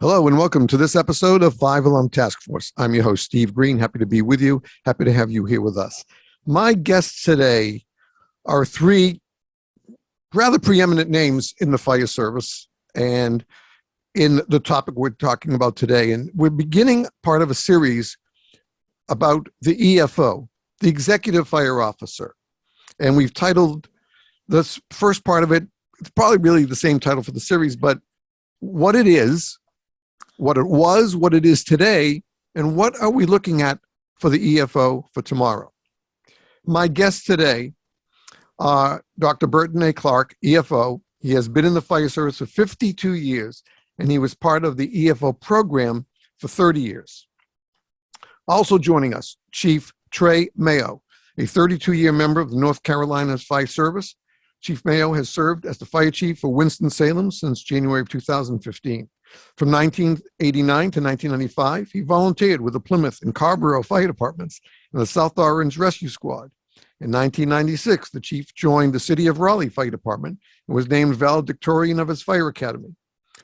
Hello and welcome to this episode of Five Alarm Task Force. I'm your host, Steve Green. Happy to be with you. Happy to have you here with us. My guests today are three rather preeminent names in the fire service and in the topic we're talking about today. And we're beginning part of a series about the EFO, the Executive Fire Officer. And we've titled this first part of it, it's probably really the same title for the series, but what it is, what it was, what it is today, and what are we looking at for the EFO for tomorrow. My guests today are Dr. Burton A. Clark, EFO. He has been in the fire service for 52 years, and he was part of the EFO program for 30 years. Also joining us, Chief Trey Mayo, a 32-year member of the North Carolina Fire Service. Chief Mayo has served as the fire chief for Winston-Salem since January of 2015. From 1989 to 1995, he volunteered with the Plymouth and Carrboro Fire Departments and the South Orange Rescue Squad. In 1996, the chief joined the City of Raleigh Fire Department and was named valedictorian of his fire academy.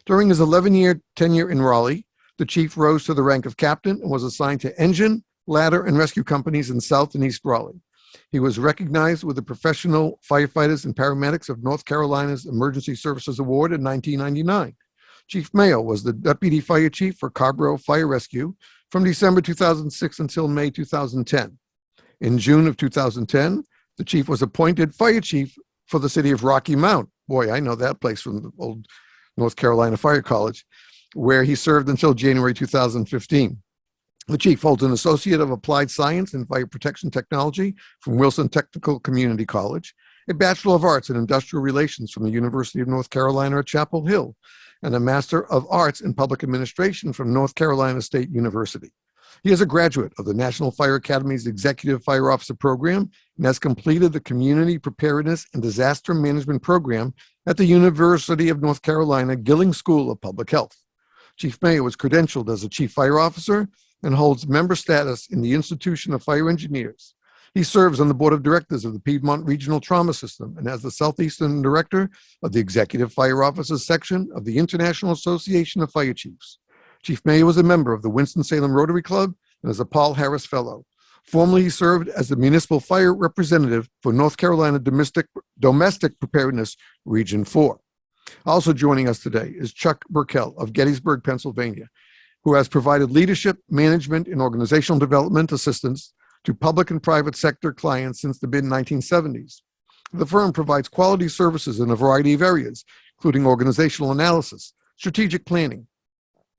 During his 11-year tenure in Raleigh, the chief rose to the rank of captain and was assigned to engine, ladder, and rescue companies in South and East Raleigh. He was recognized with the Professional Firefighters and Paramedics of North Carolina's Emergency Services Award in 1999. Chief Mayo was the Deputy Fire Chief for Carrboro Fire Rescue from December 2006 until May 2010. In June of 2010, the chief was appointed Fire Chief for the city of Rocky Mount. Boy, I know that place from the old North Carolina Fire College, where he served until January 2015. The chief holds an Associate of Applied Science in Fire Protection Technology from Wilson Technical Community College, a Bachelor of Arts in Industrial Relations from the University of North Carolina at Chapel Hill, and a Master of Arts in Public Administration from North Carolina State University. He is a graduate of the National Fire Academy's Executive Fire Officer Program and has completed the Community Preparedness and Disaster Management Program at the University of North Carolina Gilling School of Public Health. Chief Mayo is credentialed as a Chief Fire Officer and holds member status in the Institution of Fire Engineers. He serves on the board of directors of the Piedmont Regional Trauma System and as the Southeastern Director of the Executive Fire Officers section of the International Association of Fire Chiefs. Chief Mayo is a member of the Winston-Salem Rotary Club and is a Paul Harris Fellow. Formerly, he served as the Municipal Fire Representative for North Carolina Domestic Preparedness Region 4. Also joining us today is Chuck Burkell of Gettysburg, Pennsylvania, who has provided leadership, management, and organizational development assistance to public and private sector clients since the mid-1970s. The firm provides quality services in a variety of areas, including organizational analysis, strategic planning,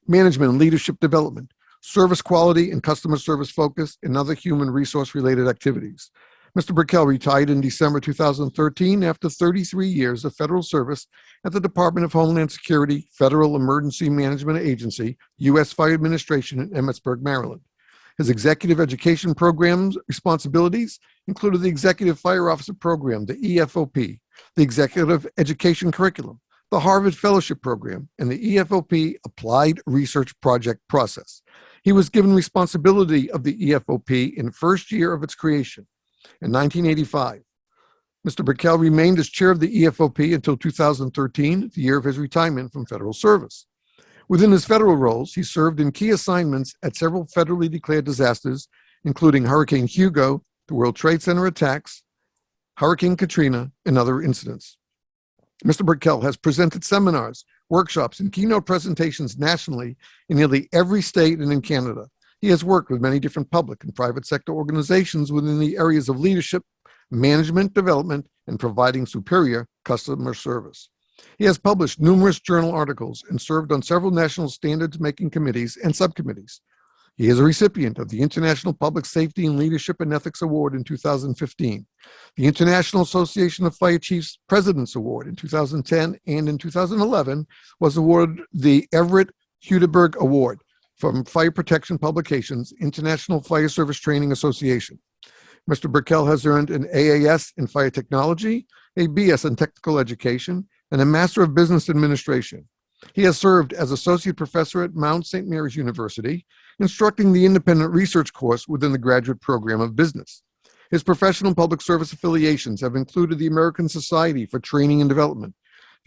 management and leadership development, service quality and customer service focus, and other human resource-related activities. Mr. Burkell retired in December 2013 after 33 years of federal service at the Department of Homeland Security, Federal Emergency Management Agency, U.S. Fire Administration in Emmitsburg, Maryland. His executive education program's responsibilities included the Executive Fire Officer Program, the EFOP, the Executive Education Curriculum, the Harvard Fellowship Program, and the EFOP Applied Research Project process. He was given responsibility of the EFOP in the first year of its creation. In 1985, Mr. Burkell remained as chair of the EFOP until 2013, the year of his retirement from federal service. Within his federal roles, he served in key assignments at several federally declared disasters, including Hurricane Hugo, the World Trade Center attacks, Hurricane Katrina, and other incidents. Mr. Burkell has presented seminars, workshops, and keynote presentations nationally in nearly every state and in Canada. He has worked with many different public and private sector organizations within the areas of leadership, management development, and providing superior customer service. He has published numerous journal articles and served on several national standards-making committees and subcommittees. He is a recipient of the International Public Safety and Leadership and Ethics Award in 2015, the International Association of Fire Chiefs President's Award in 2010, and in 2011 was awarded the Everett Hudeberg Award from Fire Protection Publications, International Fire Service Training Association. Mr. Burkell has earned an AAS in Fire Technology, a BS in Technical Education, and a Master of Business Administration. He has served as Associate Professor at Mount St. Mary's University, instructing the independent research course within the Graduate Program of Business. His professional public service affiliations have included the American Society for Training and Development,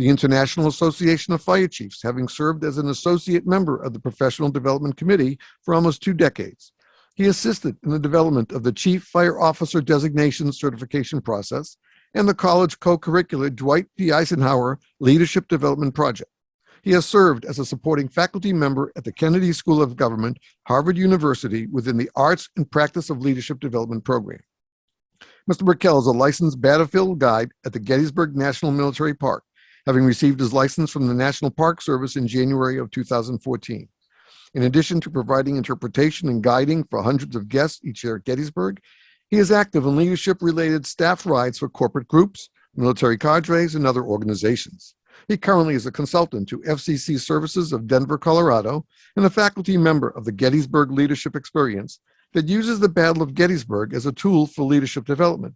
the International Association of Fire Chiefs, having served as an associate member of the Professional Development Committee for almost 2 decades. He assisted in the development of the Chief Fire Officer Designation Certification process and the college co-curricular Dwight D. Eisenhower Leadership Development Project. He has served as a supporting faculty member at the Kennedy School of Government, Harvard University, within the Arts and Practice of Leadership Development program. Mr. Burkell is a licensed battlefield guide at the Gettysburg National Military Park, having received his license from the National Park Service in January of 2014. In addition to providing interpretation and guiding for hundreds of guests each year at Gettysburg, he is active in leadership-related staff rides for corporate groups, military cadres, and other organizations. He currently is a consultant to FCC Services of Denver, Colorado, and a faculty member of the Gettysburg Leadership Experience that uses the Battle of Gettysburg as a tool for leadership development.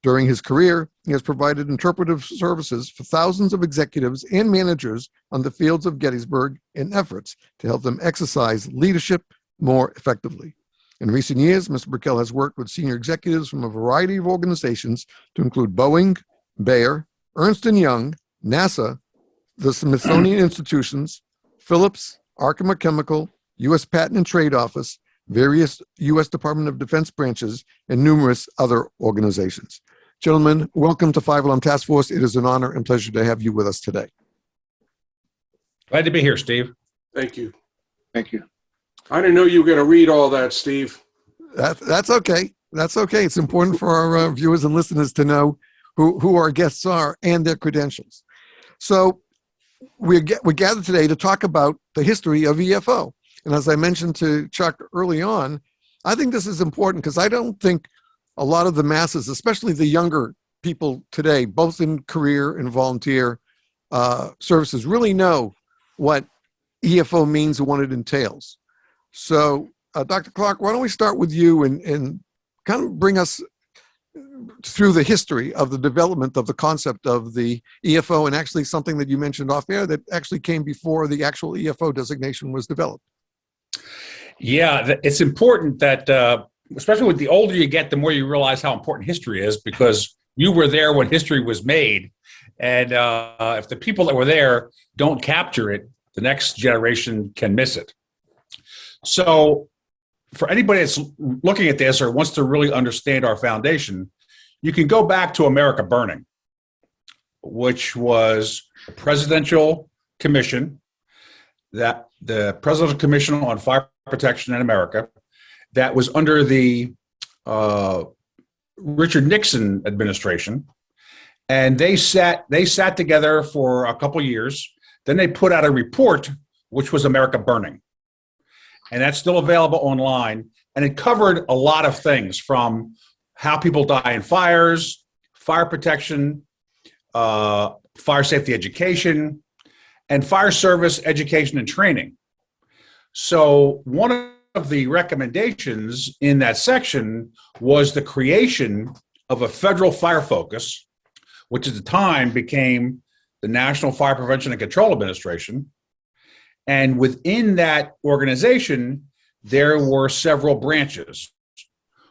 During his career, he has provided interpretive services for thousands of executives and managers on the fields of Gettysburg in efforts to help them exercise leadership more effectively. In recent years, Mr. Burkell has worked with senior executives from a variety of organizations to include Boeing, Bayer, Ernst & Young, NASA, the Smithsonian Institutions, Phillips, Arkema Chemical, U.S. Patent and Trade Office, various U.S. Department of Defense branches, and numerous other organizations. Gentlemen, welcome to 5 Alarm Task Force. It is an honor and pleasure to have you with us today. Glad to be here, Steve. Thank you. Thank you. I didn't know you were going to read all that, Steve. That's okay. That's okay. It's important for our viewers and listeners to know who our guests are and their credentials. So we gathered today to talk about the history of EFO. And as I mentioned to Chuck early on, I think this is important because I don't think a lot of the masses, especially the younger people today, both in career and volunteer services, really know what EFO means and what it entails. So, Dr. Clark, why don't we start with you and kind of bring us through the history of the development of the concept of the EFO, and actually something that you mentioned off air that actually came before the actual EFO designation was developed. Yeah, it's important that, especially with the older you get, the more you realize how important history is, because you were there when history was made. And if the people that were there don't capture it, the next generation can miss it. So for anybody that's looking at this or wants to really understand our foundation, you can go back to America Burning, which was a presidential commission, that the Presidential Commission on Fire Protection in America, that was under the Richard Nixon administration. And they sat together for a couple of years. Then they put out a report, which was America Burning. And that's still available online. And it covered a lot of things, from how people die in fires, fire protection, fire safety education, and fire service education and training. So one of the recommendations in that section was the creation of a federal fire focus, which at the time became the National Fire Prevention and Control Administration. And within that organization, there were several branches,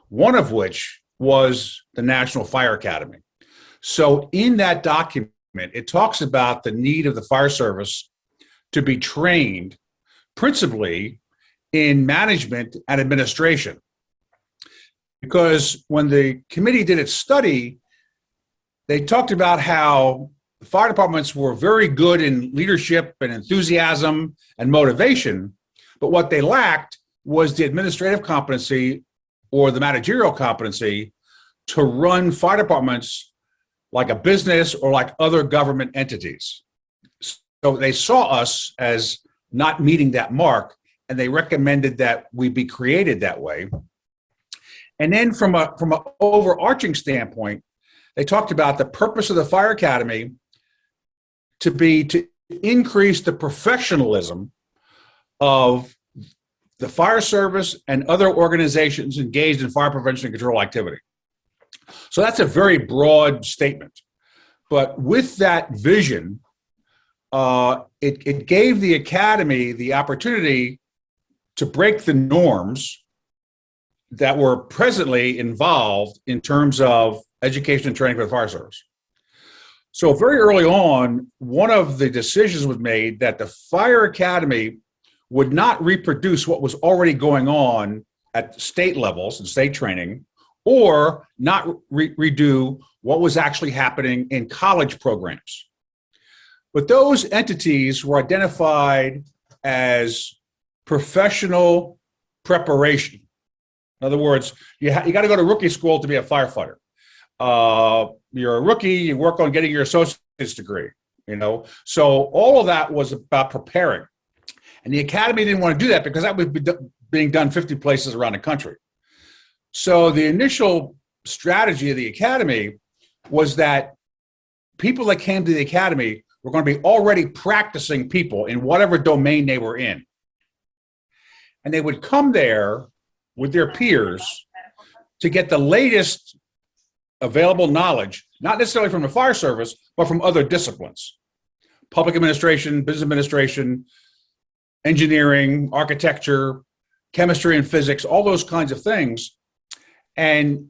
one of which was the National Fire Academy. So in that document, it talks about the need of the fire service to be trained principally in management and administration. Because when the committee did its study, they talked about how the fire departments were very good in leadership and enthusiasm and motivation, but what they lacked was the administrative competency or the managerial competency to run fire departments like a business or like other government entities. So they saw us as not meeting that mark, and they recommended that we be created that way. And then from an overarching standpoint, they talked about the purpose of the Fire Academy to increase the professionalism of the fire service and other organizations engaged in fire prevention and control activity. So that's a very broad statement. But with that vision, it gave the academy the opportunity to break the norms that were presently involved in terms of education and training for the fire service. So very early on, one of the decisions was made that the fire academy would not reproduce what was already going on at state levels and state training, or not redo what was actually happening in college programs. But those entities were identified as professional preparation. In other words, you got to go to rookie school to be a firefighter. You're a rookie, you work on getting your associate's degree, So all of that was about preparing. And the academy didn't want to do that because that was being done 50 places around the country. So the initial strategy of the academy was that people that came to the academy were going to be already practicing people in whatever domain they were in. And they would come there with their peers to get the latest available knowledge, not necessarily from the fire service, but from other disciplines: public administration, business administration, engineering, architecture, chemistry and physics, all those kinds of things. And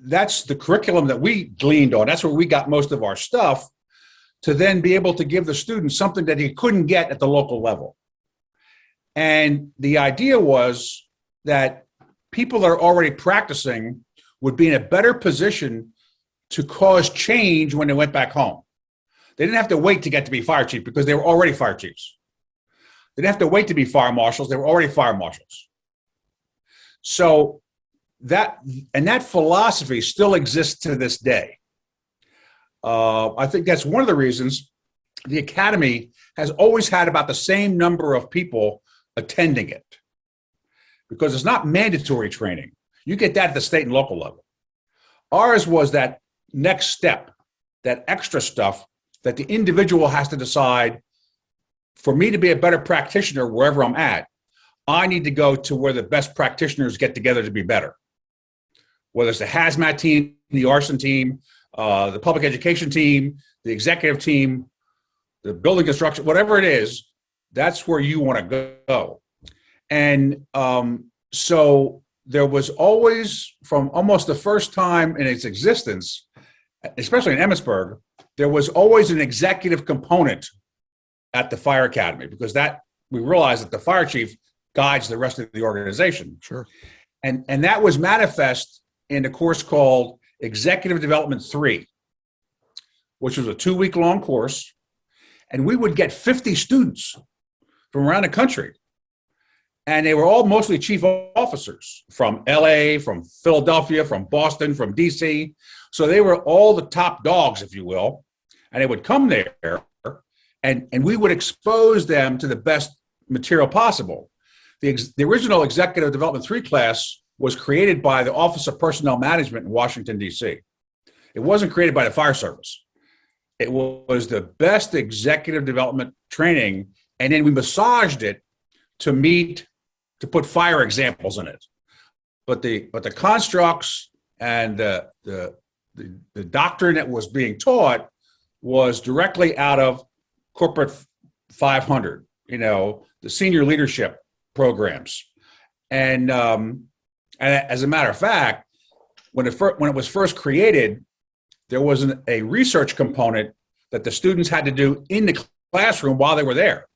that's the curriculum that we gleaned on. That's where we got most of our stuff, to then be able to give the students something that he couldn't get at the local level. And the idea was that people that are already practicing would be in a better position to cause change when they went back home. They didn't have to wait to get to be fire chief because they were already fire chiefs. They didn't have to wait to be fire marshals. They were already fire marshals. So that philosophy still exists to this day. I think that's one of the reasons the academy has always had about the same number of people attending it, because it's not mandatory training. You get that at the state and local level. Ours was that next step, that extra stuff that the individual has to decide, for me to be a better practitioner wherever I'm at, I need to go to where the best practitioners get together to be better. Whether it's the hazmat team, the arson team, the public education team, the executive team, the building construction, whatever it is, that's where you want to go. And so there was always, from almost the first time in its existence, especially in Emmitsburg, there was always an executive component at the fire academy, because that we realized that the fire chief guides the rest of the organization. Sure. And that was manifest in a course called Executive Development 3, which was a 2-week-long course. And we would get 50 students from around the country. And they were all mostly chief officers from LA, from Philadelphia, from Boston, from DC. So they were all the top dogs, if you will. And they would come there, and we would expose them to the best material possible. The original Executive Development 3 class was created by the Office of Personnel Management in Washington, D.C. It wasn't created by the fire service. It was the best executive development training, and then we massaged it to put fire examples in it. But the constructs and the doctrine that was being taught was directly out of Corporate 500, the senior leadership programs. And as a matter of fact, when it was first created, there was a research component that the students had to do in the classroom while they were there.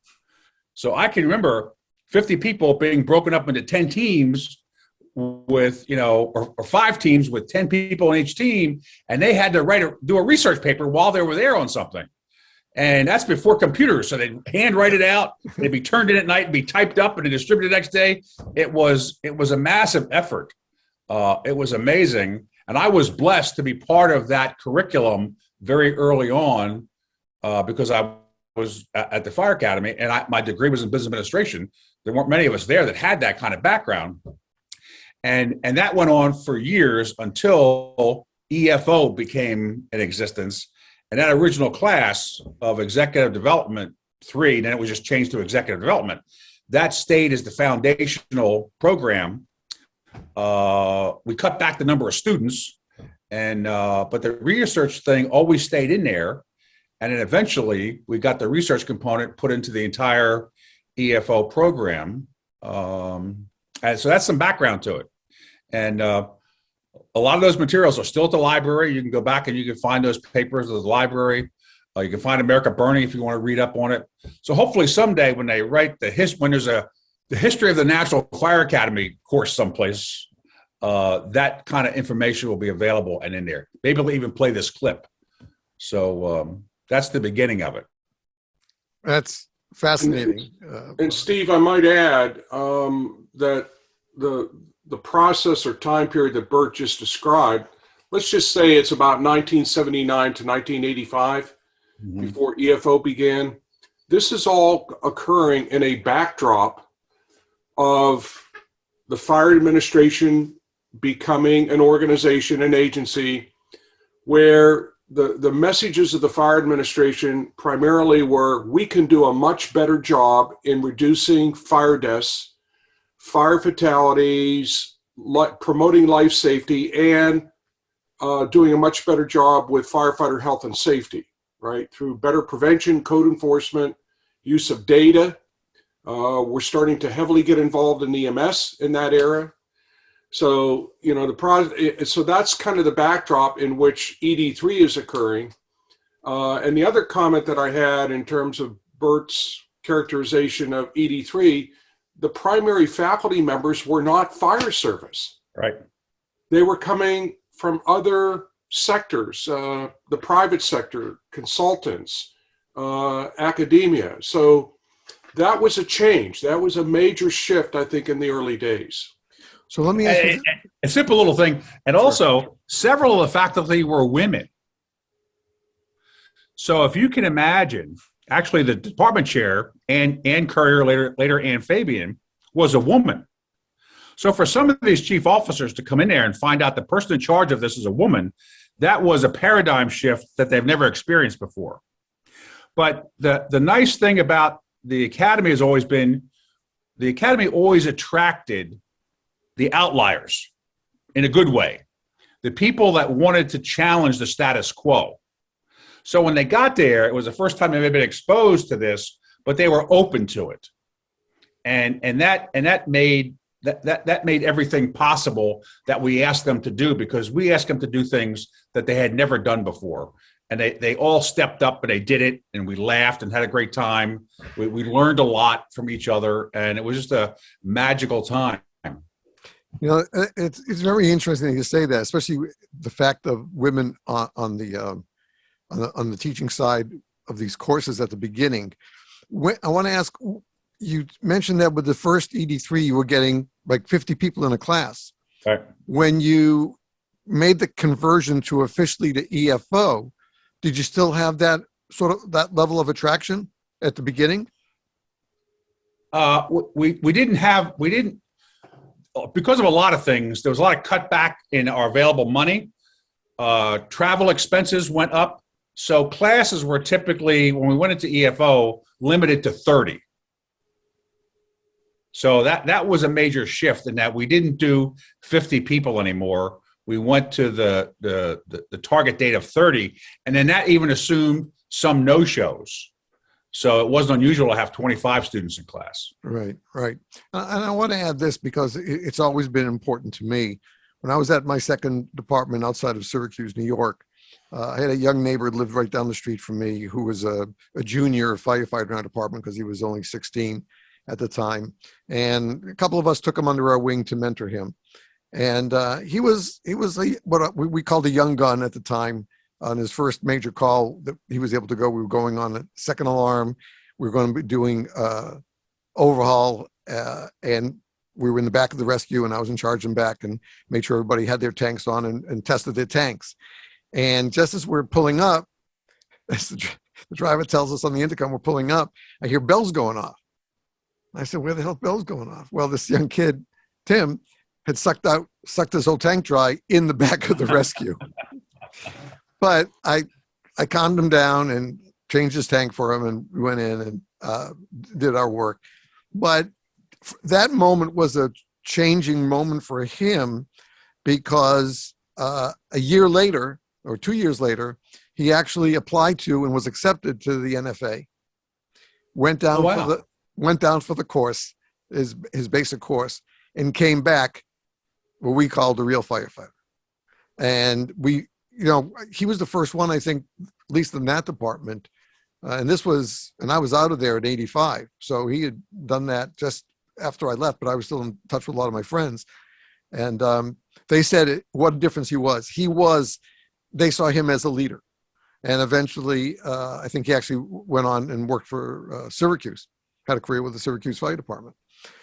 So I can remember 50 people being broken up into 10 teams with, or 5 teams with 10 people in each team, and they had to do a research paper while they were there on something. And that's before computers. So they'd hand write it out, they'd be turned in at night and be typed up and distributed the next day. It was a massive effort. It was amazing. And I was blessed to be part of that curriculum very early on, because I was at the fire academy, and my degree was in business administration. There weren't many of us there that had that kind of background. And that went on for years until EFO became in existence. And that original class of Executive Development 3, then it was just changed to Executive Development, that stayed as the foundational program. We cut back the number of students, but the research thing always stayed in there. And then eventually we got the research component put into the entire EFO program. And so that's some background to it. And a lot of those materials are still at the library. You can go back and you can find those papers at the library. You can find America Burning if you want to read up on it. So hopefully someday when they write when there's the history of the National Fire Academy course someplace, that kind of information will be available and in there. Maybe we'll even play this clip. So that's the beginning of it. That's fascinating. And Steve, I might add that the process or time period that Bert just described, let's just say it's about 1979 to 1985 before EFO began. This is all occurring in a backdrop of the fire administration becoming an organization, an agency, where the messages of the fire administration primarily were, we can do a much better job in reducing fire deaths, fire fatalities, promoting life safety, and doing a much better job with firefighter health and safety, right? Through better prevention, code enforcement, use of data. We're starting to heavily get involved in EMS in that era. So, so that's kind of the backdrop in which ED3 is occurring. And the other comment that I had in terms of Bert's characterization of ED3, the primary faculty members were not fire service. Right. They were coming from other sectors, the private sector, consultants, academia. So that was a change. That was a major shift, I think, in the early days. So let me ask you a simple little thing. And also, several of the faculty were women. So if you can imagine, actually the department chair, Ann Courier, later Ann Fabian, was a woman. So for some of these chief officers to come in there and find out the person in charge of this is a woman, that was a paradigm shift that they've never experienced before. But the nice thing about the academy has always been, the academy always attracted the outliers in a good way, the people that wanted to challenge the status quo. So when they got there, it was the first time they've ever been exposed to this, but they were open to it. And that made everything possible that we asked them to do, because we asked them to do things that they had never done before. And they all stepped up and they did it, and we laughed and had a great time. We learned a lot from each other, and it was just a magical time. It's very interesting you say that, especially the fact of women on the teaching side of these courses at the beginning. I want to ask, you mentioned that with the first ED3, you were getting like 50 people in a class. Right. When you made the conversion to officially to EFO, did you still have that that level of attraction at the beginning? We didn't, because of a lot of things. There was a lot of cutback in our available money. Travel expenses went up. So classes were typically, when we went into EFO, limited to 30. So that was a major shift in that we didn't do 50 people anymore. We went to the target date of 30, and then that even assumed some no-shows. So it wasn't unusual to have 25 students in class. Right. And I want to add this because it's always been important to me. When I was at my second department outside of Syracuse, New York, I had a young neighbor who lived right down the street from me who was a junior firefighter in our department because he was only 16 at the time. And a couple of us took him under our wing to mentor him. And he was what we called a young gun at the time. On his first major call that he was able to go, we were going on a second alarm. We were going to be doing overhaul, and we were in the back of the rescue, and I was in charge and back and made sure everybody had their tanks on and tested their tanks. And just as we're pulling up, as the driver tells us on the intercom we're pulling up, I hear bells going off. I said, where the hell bells going off? Well, this young kid, Tim, had sucked his whole tank dry in the back of the rescue. But I calmed him down and changed his tank for him, and we went in and did our work. But that moment was a changing moment for him because a year later, or 2 years later, he actually applied to and was accepted to the NFA. Went down for the course, his basic course, and came back what we called a real firefighter. And he was the first one, I think, at least in that department. And I was out of there at 85. So he had done that just after I left, but I was still in touch with a lot of my friends. And they said what a difference he was. They saw him as a leader. And eventually, I think he actually went on and worked for Syracuse, had a career with the Syracuse Fire Department.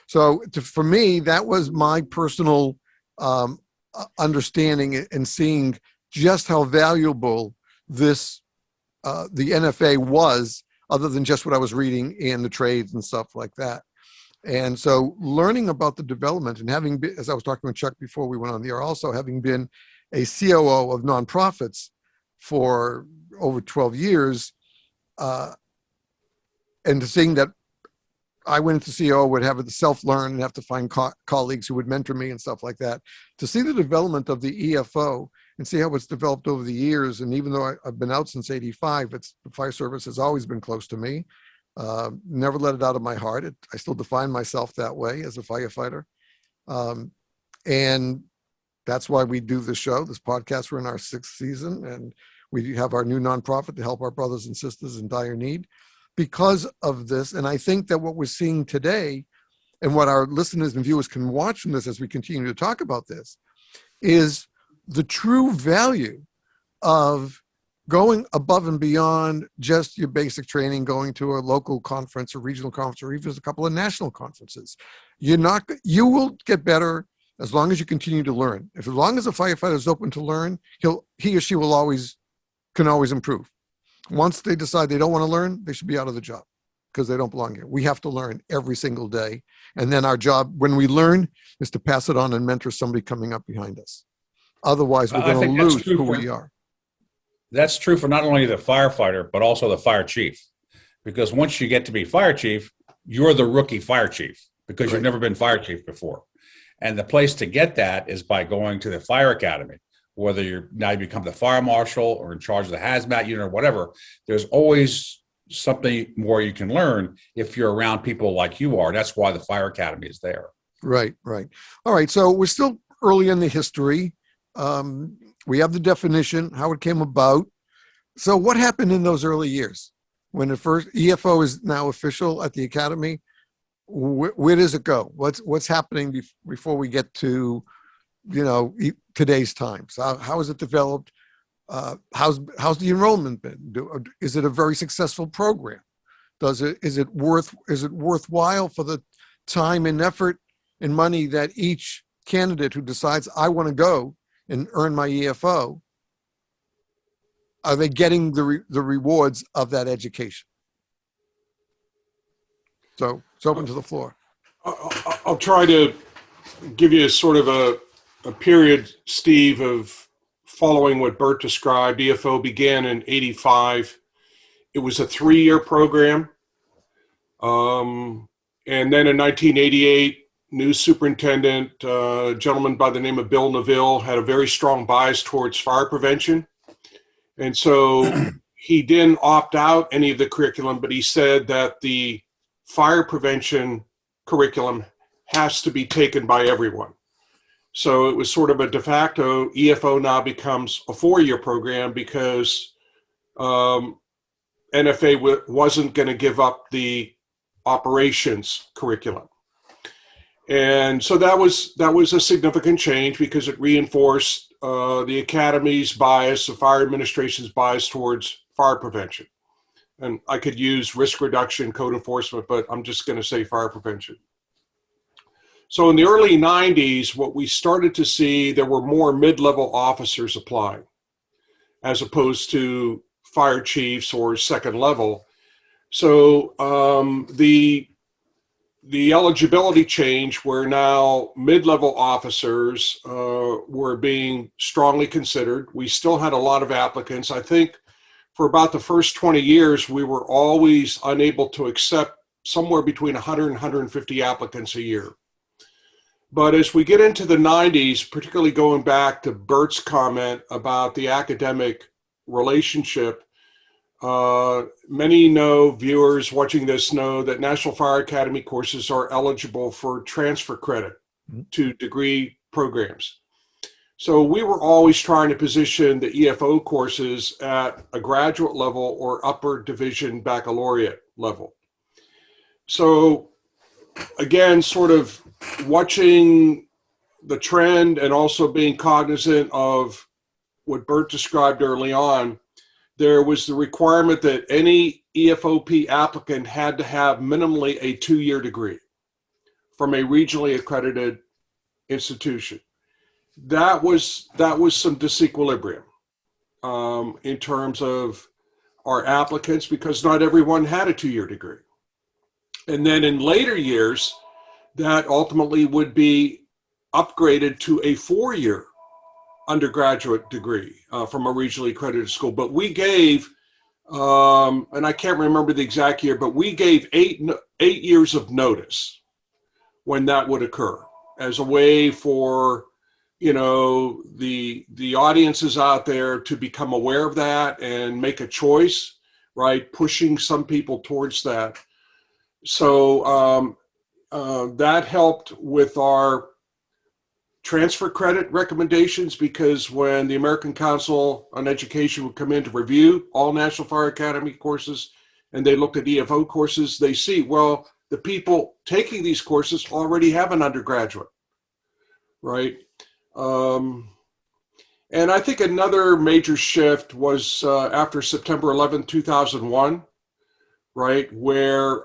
So for me, that was my personal understanding and seeing just how valuable the NFA was, other than just what I was reading in the trades and stuff like that. And so learning about the development and having been, as I was talking with Chuck before we went on the air, also having been a COO of nonprofits for over 12 years, and seeing that I went into COO, would have to self-learn and have to find colleagues who would mentor me and stuff like that, to see the development of the EFO and see how it's developed over the years. And even though I've been out since 85, the fire service has always been close to me. Never let it out of my heart. I still define myself that way as a firefighter. And that's why we do this show, this podcast. We're in our 6th season, and we have our new nonprofit to help our brothers and sisters in dire need because of this. And I think that what we're seeing today, and what our listeners and viewers can watch from this as we continue to talk about this, is the true value of going above and beyond just your basic training, going to a local conference or regional conference, or even a couple of national conferences. You will get better as long as you continue to learn. As long as a firefighter is open to learn, he or she can always improve. Once they decide they don't want to learn, they should be out of the job because they don't belong here. We have to learn every single day. And then our job, when we learn, is to pass it on and mentor somebody coming up behind us. Otherwise, we're going to lose who we are. That's true for not only the firefighter, but also the fire chief. Because once you get to be fire chief, you're the rookie fire chief because you've never been fire chief before. And the place to get that is by going to the fire academy, whether you become the fire marshal or in charge of the hazmat unit or whatever. There's always something more you can learn if you're around people like you are. That's why the fire academy is there. Right. All right. So we're still early in the history. We have the definition, how it came about. So what happened in those early years when the first EFO is now official at the academy? Where does it go? What's happening before we get to, today's times? How is it developed? How's the enrollment been? Is it a very successful program? Is it worthwhile for the time and effort and money that each candidate who decides I want to go and earn my EFO, are they getting the rewards of that education? So it's open to the floor. I'll try to give you sort of a period, Steve, of following what Bert described. EFO began in 85. It was a 3-year program. And then in 1988, new superintendent, a gentleman by the name of Bill Neville, had a very strong bias towards fire prevention. And so he didn't opt out any of the curriculum, but he said that the fire prevention curriculum has to be taken by everyone. So it was sort of a de facto. EFO now becomes a 4-year program because NFA wasn't going to give up the operations curriculum. And so that was a significant change because it reinforced the academy's bias, the fire administration's bias towards fire prevention. And I could use risk reduction, code enforcement, but I'm just going to say fire prevention. So in the early 90s, what we started to see, there were more mid-level officers applying as opposed to fire chiefs or second level. So the eligibility change where now mid-level officers were being strongly considered. We still had a lot of applicants. I think for about the first 20 years, we were always unable to accept somewhere between 100 and 150 applicants a year. But as we get into the 90s, particularly going back to Bert's comment about the academic relationship, many viewers watching this know that National Fire Academy courses are eligible for transfer credit to degree programs. So we were always trying to position the EFO courses at a graduate level or upper division baccalaureate level. So again, sort of watching the trend and also being cognizant of what Bert described early on, there was the requirement that any EFOP applicant had to have minimally a 2-year degree from a regionally accredited institution. That was some disequilibrium in terms of our applicants, because not everyone had a 2-year degree. And then in later years, that ultimately would be upgraded to a 4-year undergraduate degree from a regionally accredited school. But we gave, and I can't remember the exact year, but we gave 8 years of notice when that would occur, as a way for, you know, the audiences out there to become aware of that and make a choice, right? Pushing some people towards that. So that helped with our transfer credit recommendations, because when the American Council on Education would come in to review all National Fire Academy courses and they looked at EFO courses, they see, well, the people taking these courses already have an undergraduate, right? And I think another major shift was after September 11, 2001, right, where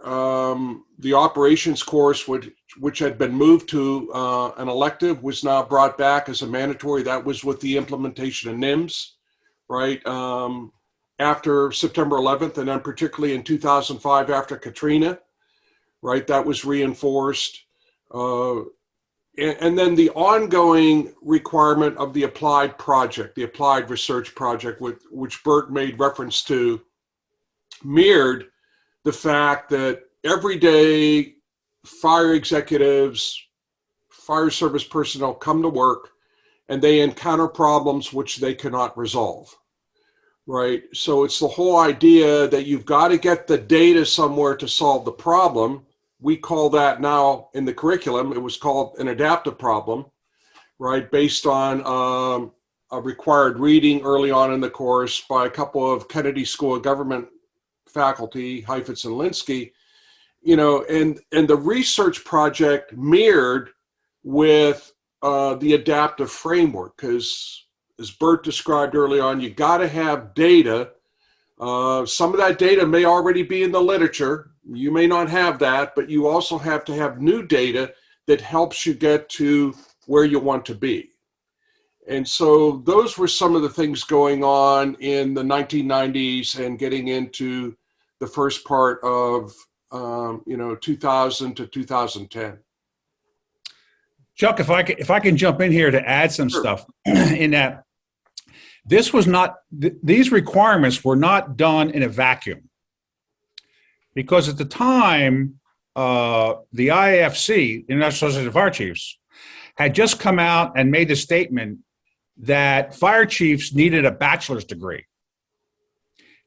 the operations course, which had been moved to an elective, was now brought back as a mandatory. That was with the implementation of NIMS, right, after September 11th, and then particularly in 2005 after Katrina, right, that was reinforced. And then the ongoing requirement of the applied project, the applied research project, which Bert made reference to, mirrored the fact that every day fire executives, fire service personnel come to work and they encounter problems which they cannot resolve, right? So it's the whole idea that you've got to get the data somewhere to solve the problem. We call that now in the curriculum, it was called an adaptive problem, right? Based on a required reading early on in the course by a couple of Kennedy School of Government faculty, Heifetz and Linsky, you know, and the research project mirrored with the adaptive framework, because as Bert described early on, you got to have data. Some of that data may already be in the literature. You may not have that, but you also have to have new data that helps you get to where you want to be. And so those were some of the things going on in the 1990s and getting into the first part of 2000 to 2010. Chuck, if I can jump in here to add some stuff in that, this was not, these requirements were not done in a vacuum, because at the time, the IAFC, International Association of Fire Chiefs, had just come out and made the statement that fire chiefs needed a bachelor's degree.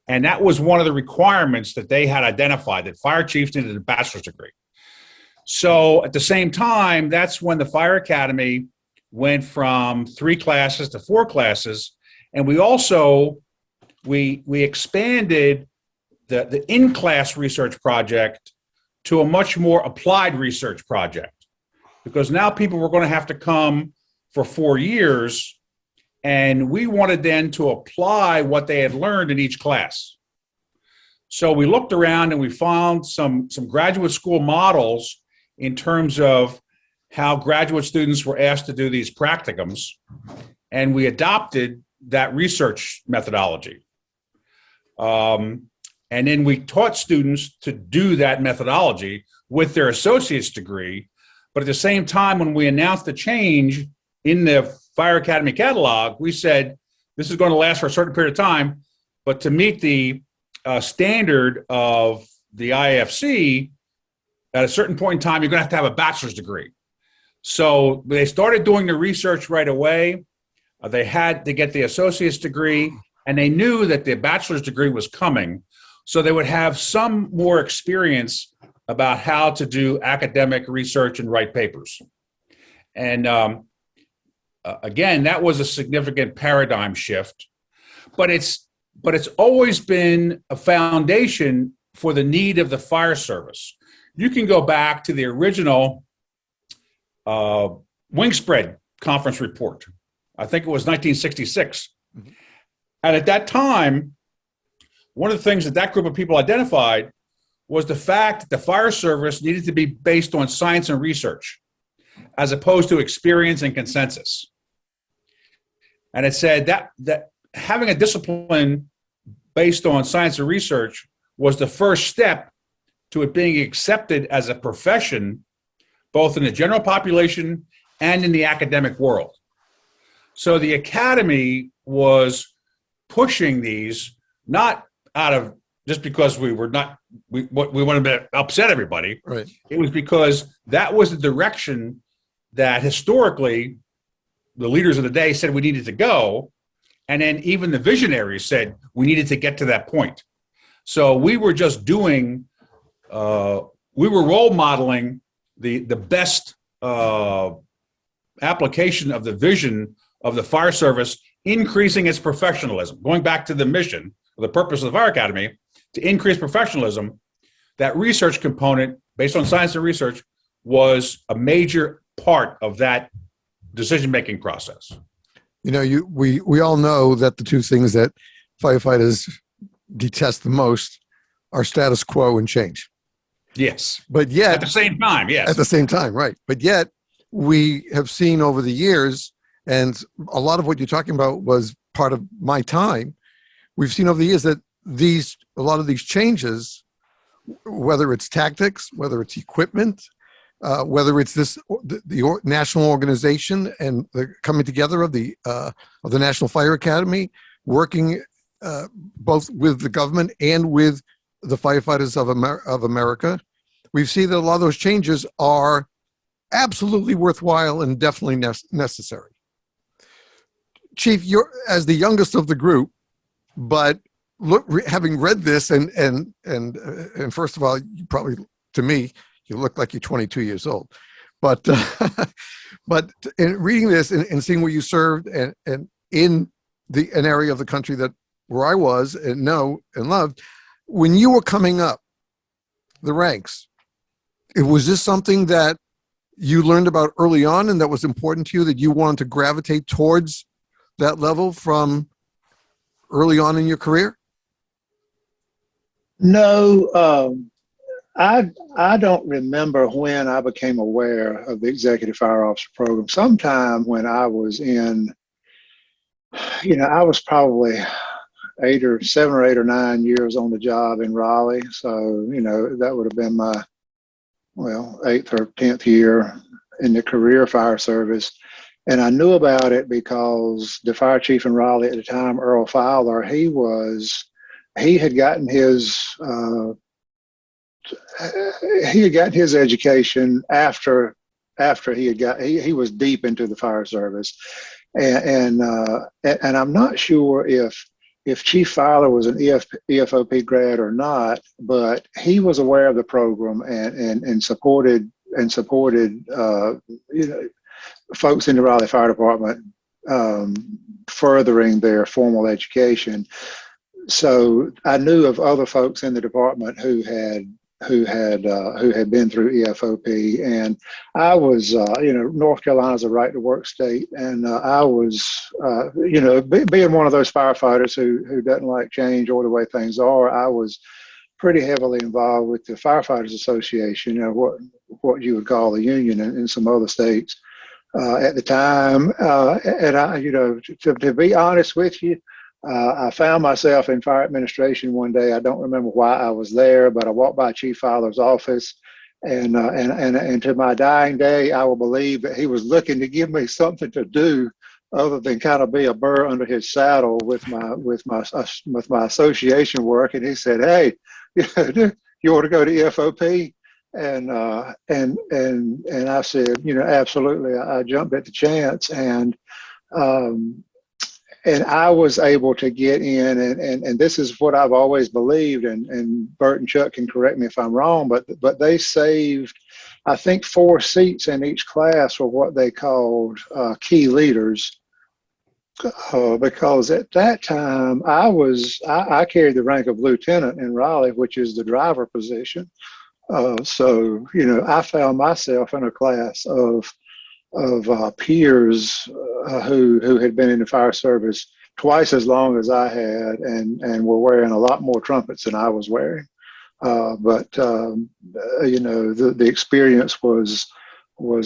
And that was one of the requirements that they had identified, that fire chiefs needed a bachelor's degree. So at the same time, that's when the Fire Academy went from 3 classes to 4 classes. And we also, we expanded the in-class research project to a much more applied research project, because now people were going to have to come for 4 years, and we wanted then to apply what they had learned in each class. So we looked around and we found some graduate school models in terms of how graduate students were asked to do these practicums, and we adopted that research methodology. And then we taught students to do that methodology with their associate's degree. But at the same time, when we announced the change in the Fire Academy catalog, we said, this is going to last for a certain period of time, but to meet the standard of the IFC, at a certain point in time, you're going to have a bachelor's degree. So they started doing the research right away. They had to get the associate's degree, and they knew that the bachelor's degree was coming. So they would have some more experience about how to do academic research and write papers. And again, that was a significant paradigm shift, but it's always been a foundation for the need of the fire service. You can go back to the original wing spread conference report. I think it was 1966. Mm-hmm. And at that time, one of the things that group of people identified was the fact that the fire service needed to be based on science and research, as opposed to experience and consensus. And it said that having a discipline based on science and research was the first step to it being accepted as a profession, both in the general population and in the academic world. So the academy was pushing these, not out of just because we wanted to upset everybody. Right. It was because that was the direction that historically the leaders of the day said we needed to go. And then even the visionaries said we needed to get to that point. So we were just doing, we were role modeling the best application of the vision of the fire service, increasing its professionalism. Going back to the mission, or the purpose of the Fire Academy, to increase professionalism, that research component based on science and research was a major part of that decision-making process. You know, we all know that the two things that firefighters detest the most are status quo and change. Yes. But yet, at the same time, yes. At the same time, right. But yet, we have seen over the years, and a lot of what you're talking about was part of my time, we've seen over the years that a lot of these changes, whether it's tactics, whether it's equipment, whether it's the national organization and the coming together of the National Fire Academy, working both with the government and with the firefighters of America, we've seen that a lot of those changes are absolutely worthwhile and definitely necessary. Chief, you're as the youngest of the group, but having read this and first of all, you probably, to me, you look like you're 22 years old, but in reading this and seeing where you served and in an area of the country where I was and know and loved, when you were coming up the ranks, was this something that you learned about early on and that was important to you, that you wanted to gravitate towards that level from early on in your career? No, I don't remember when I became aware of the Executive Fire Officer Program. Sometime when I was in, I was probably 7 or 8 or 9 years on the job in Raleigh. So, that would have been my, 8th or 10th year in the career fire service. And I knew about it because the fire chief in Raleigh at the time, Earl Fowler, he had gotten his education after he was deep into the fire service, and I'm not sure if Chief Fowler was an EFOP grad or not, but he was aware of the program and supported folks in the Raleigh Fire Department furthering their formal education. So I knew of other folks in the department who had been through EFOP, and I was, North Carolina's a right to work state, and I was, being one of those firefighters who doesn't like change or the way things are, I was pretty heavily involved with the Firefighters Association, what you would call the union in some other states at the time, and I, to be honest with you. I found myself in fire administration one day. I don't remember why I was there, but I walked by Chief Fowler's office, and to my dying day, I will believe that he was looking to give me something to do other than kind of be a burr under his saddle with my association work. And he said, "Hey, you want to go to EFOP?" And I said, absolutely. I jumped at the chance, and I was able to get in, and this is what I've always believed, and Bert and Chuck can correct me if I'm wrong, but they saved, I think, 4 seats in each class were what they called key leaders, because at that time I carried the rank of lieutenant in Raleigh, which is the driver position. So I found myself in a class of peers who had been in the fire service twice as long as I had, and were wearing a lot more trumpets than I was wearing. But the experience was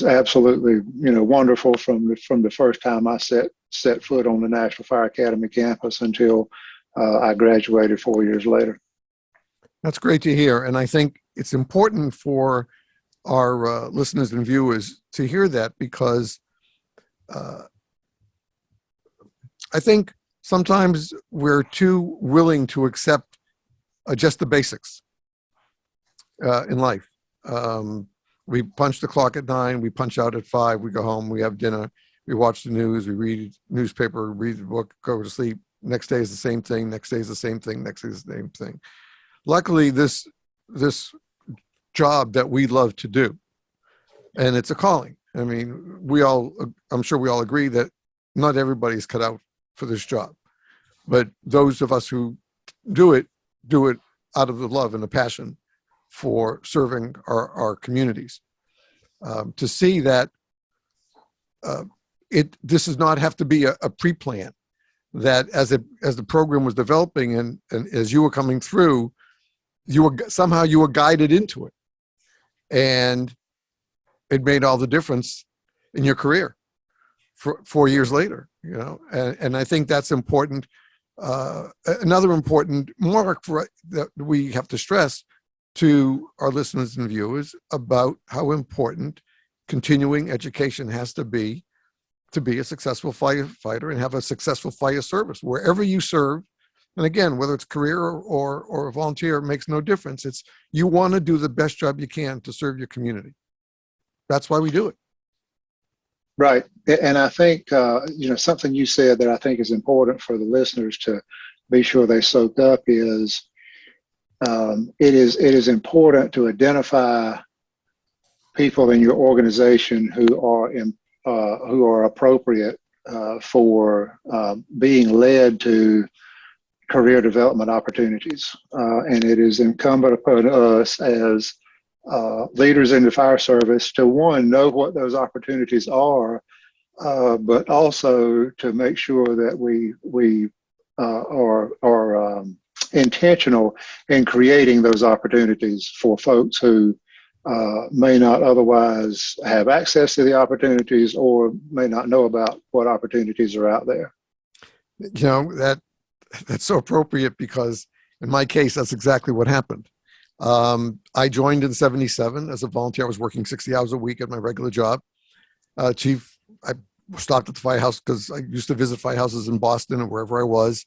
absolutely wonderful from the first time I set foot on the National Fire Academy campus until I graduated 4 years later. That's great to hear, and I think it's important for our listeners and viewers to hear that, because I think sometimes we're too willing to accept just the basics in life. We punch the clock at 9, we punch out at 5, we go home, we have dinner, we watch the news, we read newspaper, read the book, go to sleep. Next day is the same thing, next day is the same thing, next day is the same thing. Luckily, this job that we love to do, and it's a calling. I mean, I'm sure we all agree that not everybody's cut out for this job, but those of us who do it out of the love and the passion for serving our communities. To see that this does not have to be a pre-plan, that as the program was developing and as you were coming through, you were guided into it, and it made all the difference in your career for 4 years later, and I think that's important. Another important mark that we have to stress to our listeners and viewers about how important continuing education has to be a successful firefighter and have a successful fire service wherever you serve. And again, whether it's career or volunteer, it makes no difference. It's you want to do the best job you can to serve your community. That's why we do it. Right. And I think, something you said that I think is important for the listeners to be sure they soak up is it is important to identify people in your organization who are appropriate for being led to career development opportunities. And it is incumbent upon us as leaders in the fire service to, one, know what those opportunities are, but also to make sure that we are intentional in creating those opportunities for folks who may not otherwise have access to the opportunities or may not know about what opportunities are out there. That's so appropriate, because in my case, that's exactly what happened. I joined in 77 as a volunteer. I was working 60 hours a week at my regular job. Chief, I stopped at the firehouse because I used to visit firehouses in Boston and wherever I was.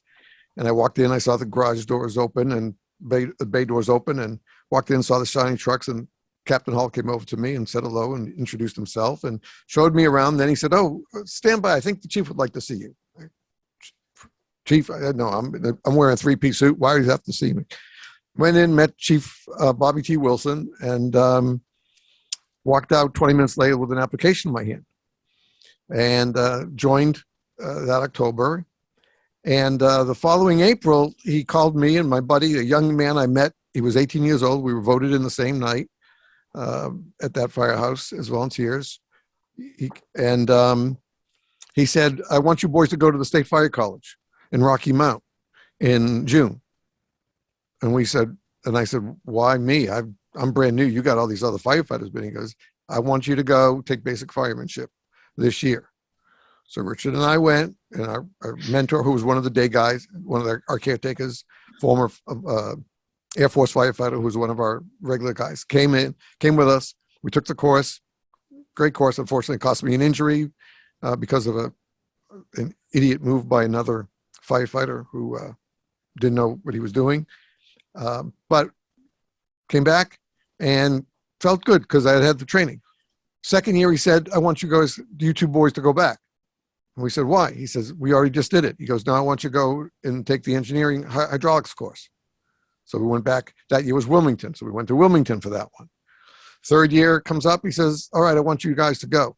And I walked in, I saw the garage doors open and the bay doors open, and walked in, saw the shining trucks, and Captain Hall came over to me and said hello and introduced himself and showed me around. Then he said, "Oh, stand by. I think the chief would like to see you." Chief, no, I'm wearing a 3-piece suit. Why does he have to see me? Went in, met Chief Bobby T. Wilson, and walked out 20 minutes later with an application in my hand, and joined that October. And the following April, he called me and my buddy, a young man I met. He was 18 years old. We were voted in the same night at that firehouse as volunteers. He said, "I want you boys to go to the State Fire College in Rocky Mount in June." And I said, "Why me? I'm brand new. You got all these other firefighters." But he goes, "I want you to go take basic firemanship this year." So Richard and I went, and our mentor, who was one of the day guys, one of our caretakers, former Air Force firefighter, who was one of our regular guys, came with us. We took the course. Great course. Unfortunately, it cost me an injury because of an idiot move by another firefighter who didn't know what he was doing. But came back and felt good because I had had the training. Second year, he said, "I want you two boys to go back." And we said, why? He says, we already just did it. He goes, now I want you to go and take the engineering hydraulics course. So we went back. That year was Wilmington. So we went to Wilmington for that one. Third year comes up. He says, all right, I want you guys to go.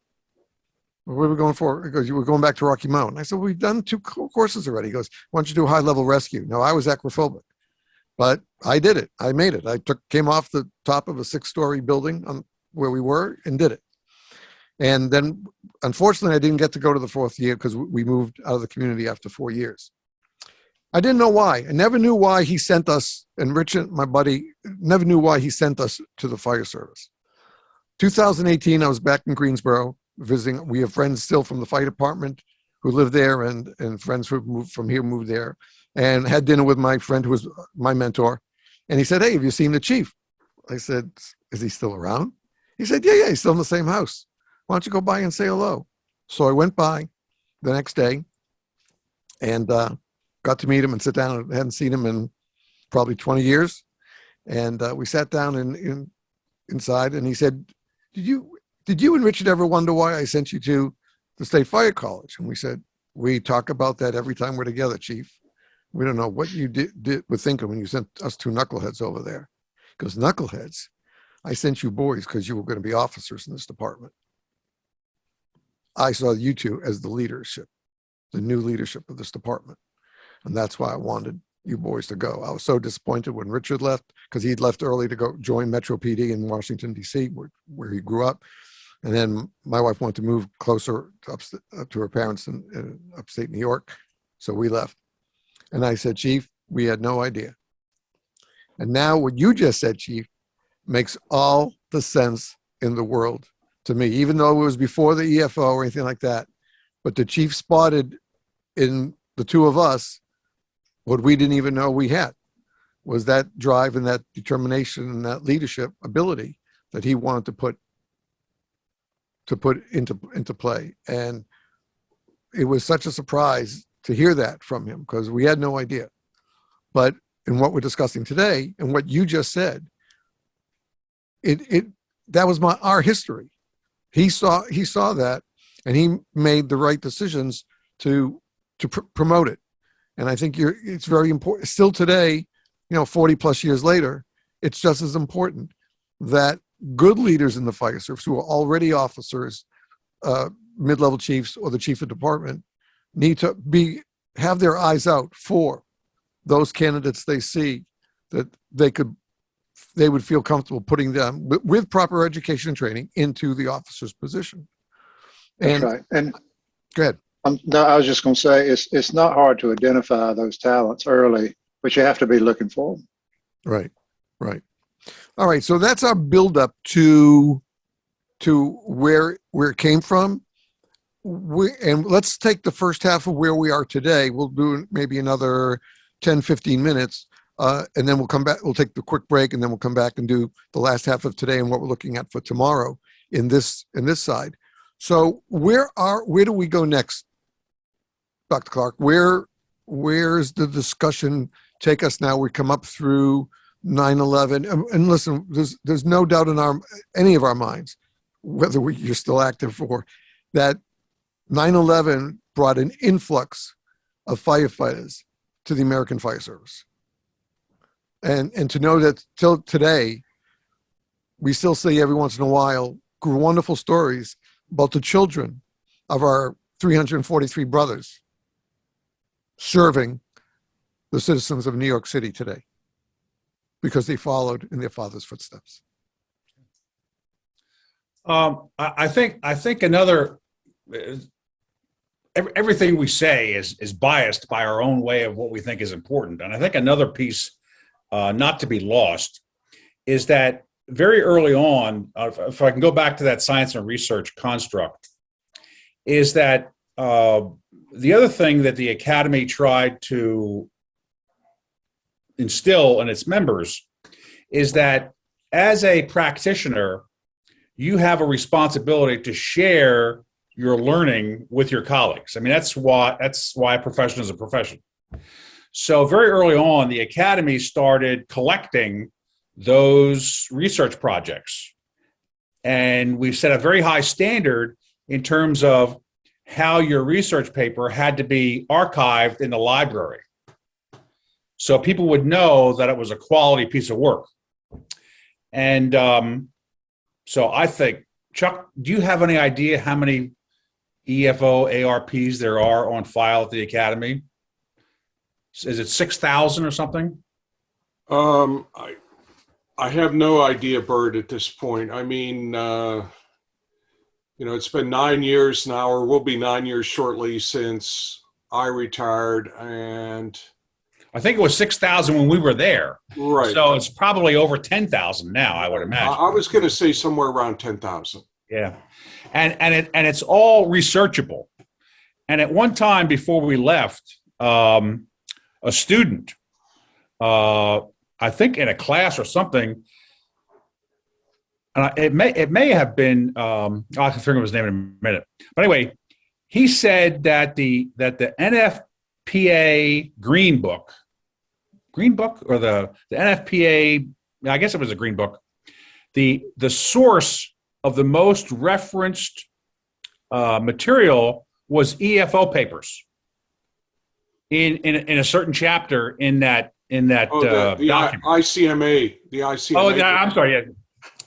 Where are we going for? He goes, we're going back to Rocky Mountain. I said, we've done 2 courses already. He goes, why don't you do high level rescue? No, I was acrophobic, but I did it. I made it. I came off the top of a 6-story building where we were and did it. And then, unfortunately, I didn't get to go to the 4th year because we moved out of the community after 4 years. I didn't know why. I never knew why he sent us, and Richard, my buddy, never knew why he sent us to the fire service. 2018, I was back in Greensboro visiting. We have friends still from the fire department who live there, and friends who moved from here moved there, and had dinner with my friend who was my mentor. And he said, hey, have you seen the chief? I said, is he still around? He said, yeah, he's still in the same house. Why don't you go by and say hello? So I went by the next day and got to meet him and sit down. I hadn't seen him in probably 20 years. And we sat down inside, and he said, did you and Richard ever wonder why I sent you to the State Fire College? And we said, we talk about that every time we're together, Chief. We don't know what you were thinking when you sent us 2 knuckleheads over there. Because knuckleheads, I sent you boys because you were going to be officers in this department. I saw you 2 as the leadership, the new leadership of this department. And that's why I wanted you boys to go. I was so disappointed when Richard left, because he'd left early to go join Metro PD in Washington, D.C., where he grew up. And then my wife wanted to move closer to her parents in upstate New York. So we left. And I said, Chief, we had no idea. And now what you just said, Chief, makes all the sense in the world to me, even though it was before the EFO or anything like that. But the Chief spotted in the 2 of us what we didn't even know we had, was that drive and that determination and that leadership ability that he wanted to put into play. And it was such a surprise to hear that from him, because we had no idea. But in what we're discussing today and what you just said, that was our history. He saw that, and he made the right decisions to promote it. And I think it's very important still today, 40 plus years later. It's just as important that good leaders in the fire service who are already officers, mid-level chiefs, or the chief of department need to have their eyes out for those candidates they see that they would feel comfortable putting them with proper education and training into the officer's position. That's right. And go ahead. No, I was just going to say it's not hard to identify those talents early, but you have to be looking for them. Right. All right. So that's our buildup to where it came from. And let's take the first half of where we are today. We'll do maybe another 10, 15 minutes. And then we'll come back. We'll take the quick break, and then we'll come back and do the last half of today and what we're looking at for tomorrow in this side. So where do we go next, Dr. Clark? Where's the discussion take us now? We come up through 9/11, and listen, there's no doubt in any of our minds, whether you're still active or that 9/11 brought an influx of firefighters to the American Fire Service. And to know that till today, we still see every once in a while wonderful stories about the children of our 343 brothers serving the citizens of New York City today because they followed in their father's footsteps. I think another, everything we say is biased by our own way of what we think is important. And I think another piece not to be lost is that very early on, if I can go back to that science and research construct, is that the other thing that the Academy tried to instill in its members is that as a practitioner, you have a responsibility to share your learning with your colleagues. I mean, that's why a profession is a profession. So very early on, the Academy started collecting those research projects. And we set a very high standard in terms of how your research paper had to be archived in the library, so people would know that it was a quality piece of work. And so I think, Chuck, do you have any idea how many EFO ARPs there are on file at the Academy? Is it 6,000 or something? I have no idea, Bert, at this point. I mean, it's been 9 years now, or will be 9 years shortly, since I retired, and I think it was 6,000 when we were there. right. So it's probably over 10,000 now, I would imagine. I was going to say somewhere around 10,000. Yeah. And it's all researchable. And at one time before we left, a student, I think in a class or something, it may have been, I'll have to figure out his name in a minute. But anyway, he said that the NFPA Green Book or the NFPA, I guess it was a Green Book, the source of the most referenced material was EFO papers in a certain chapter in that The document. ICMA, the ICMA. Oh, I'm sorry. Yeah.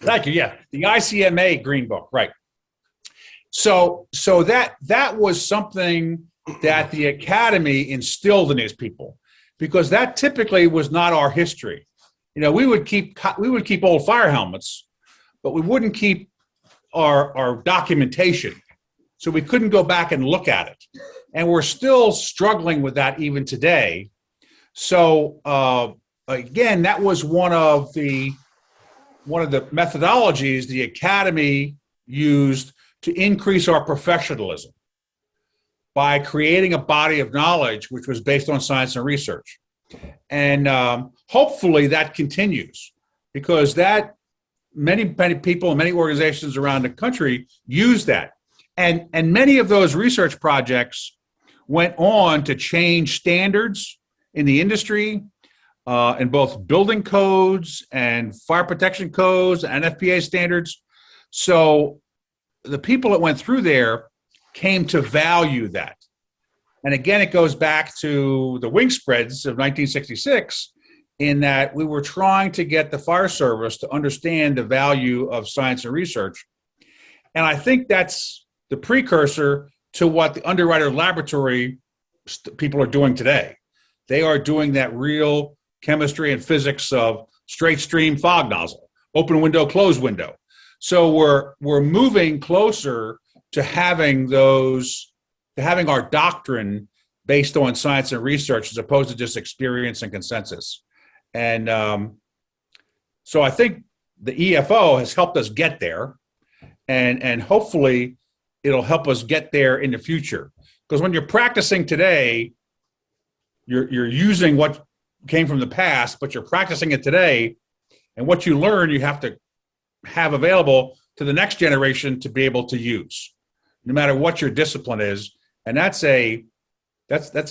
Thank you. Yeah. The ICMA Green Book. Right. So that was something that the Academy instilled in his people, because that typically was not our history. We would keep old fire helmets, but we wouldn't keep our documentation. So we couldn't go back and look at it. And we're still struggling with that even today. So again, that was one of the methodologies the Academy used to increase our professionalism by creating a body of knowledge which was based on science and research. And hopefully that continues, because that many people and many organizations around the country use that. And many of those research projects went on to change standards in the industry, in both building codes and fire protection codes and FPA standards. So the people that went through there came to value that. And again, it goes back to the wing spreads of 1966, in that we were trying to get the fire service to understand the value of science and research. And I think that's the precursor to what the underwriter laboratory people are doing today. They are doing that real chemistry and physics of straight stream fog nozzle, open window, closed window. So we're moving closer to having our doctrine based on science and research, as opposed to just experience and consensus. And so I think the EFO has helped us get there, and hopefully it'll help us get there in the future. Because when you're practicing today, you're using what came from the past, but you're practicing it today, and what you learn, you have to have available to the next generation to be able to use, no matter what your discipline is. And that's a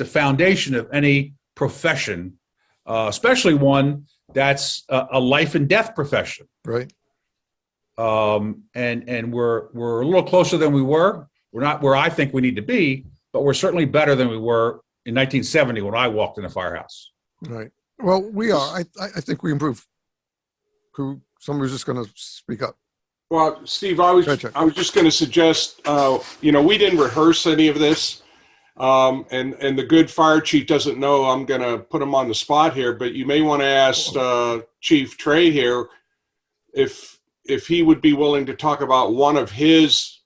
foundation of any profession, especially one that's a life and death profession. Right. And we're a little closer than we were. We're not where I think we need to be, but we're certainly better than we were in 1970 when I walked in a firehouse. Right. Well, we are. I think we improve. Somebody's just going to speak up. Well, Steve, I was just going to suggest, we didn't rehearse any of this, and the good fire chief doesn't know I'm going to put him on the spot here, but you may want to ask Chief Trey here if he would be willing to talk about one of his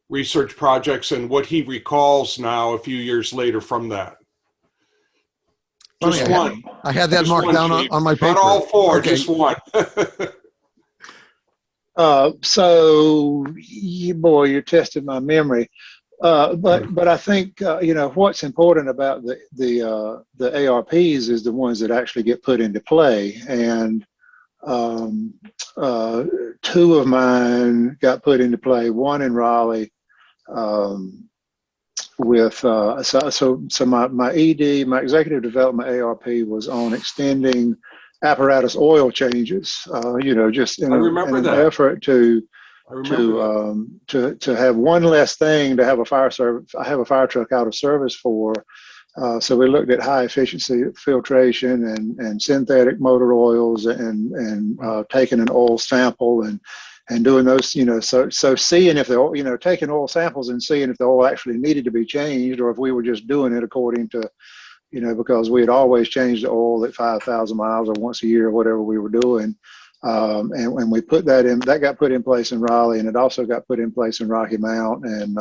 research projects and what he recalls now a few years later from that. Just one. I had that marked down on my paper. Not all four, okay. Just one. So, boy, you're testing my memory. But I think what's important about the ARPs is the ones that actually get put into play. And two of mine got put into play. One in Raleigh, with so my ED, my executive development ARP was on extending apparatus oil changes. Just in an effort to I remember to have one less thing to have a fire service. I have a fire truck out of service for. So we looked at high efficiency filtration and synthetic motor oils and taking an oil sample and doing those, so seeing if the oil, taking oil samples and seeing if the oil actually needed to be changed or if we were just doing it according to, because we had always changed the oil at 5,000 miles or once a year or whatever we were doing. And when we put that in, that got put in place in Raleigh, and it also got put in place in Rocky Mount. And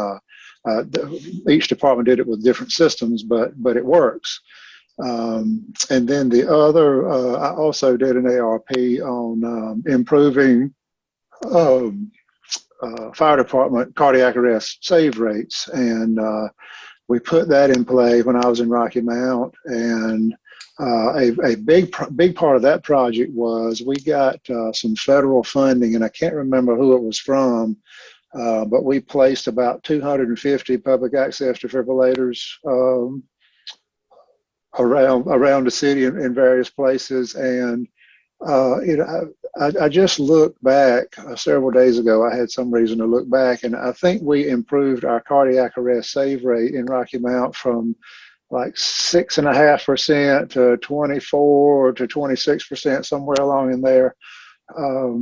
each department did it with different systems, but it works. And then the other, I also did an ARP on improving fire department cardiac arrest save rates, and we put that in play when I was in Rocky Mount. And a big part of that project was we got some federal funding, and I can't remember who it was from, but we placed about 250 public access defibrillators around the city in various places. And I just looked back several days ago. I had some reason to look back, and I think we improved our cardiac arrest save rate in Rocky Mount from like 6.5% to 24 to 26%, somewhere along in there.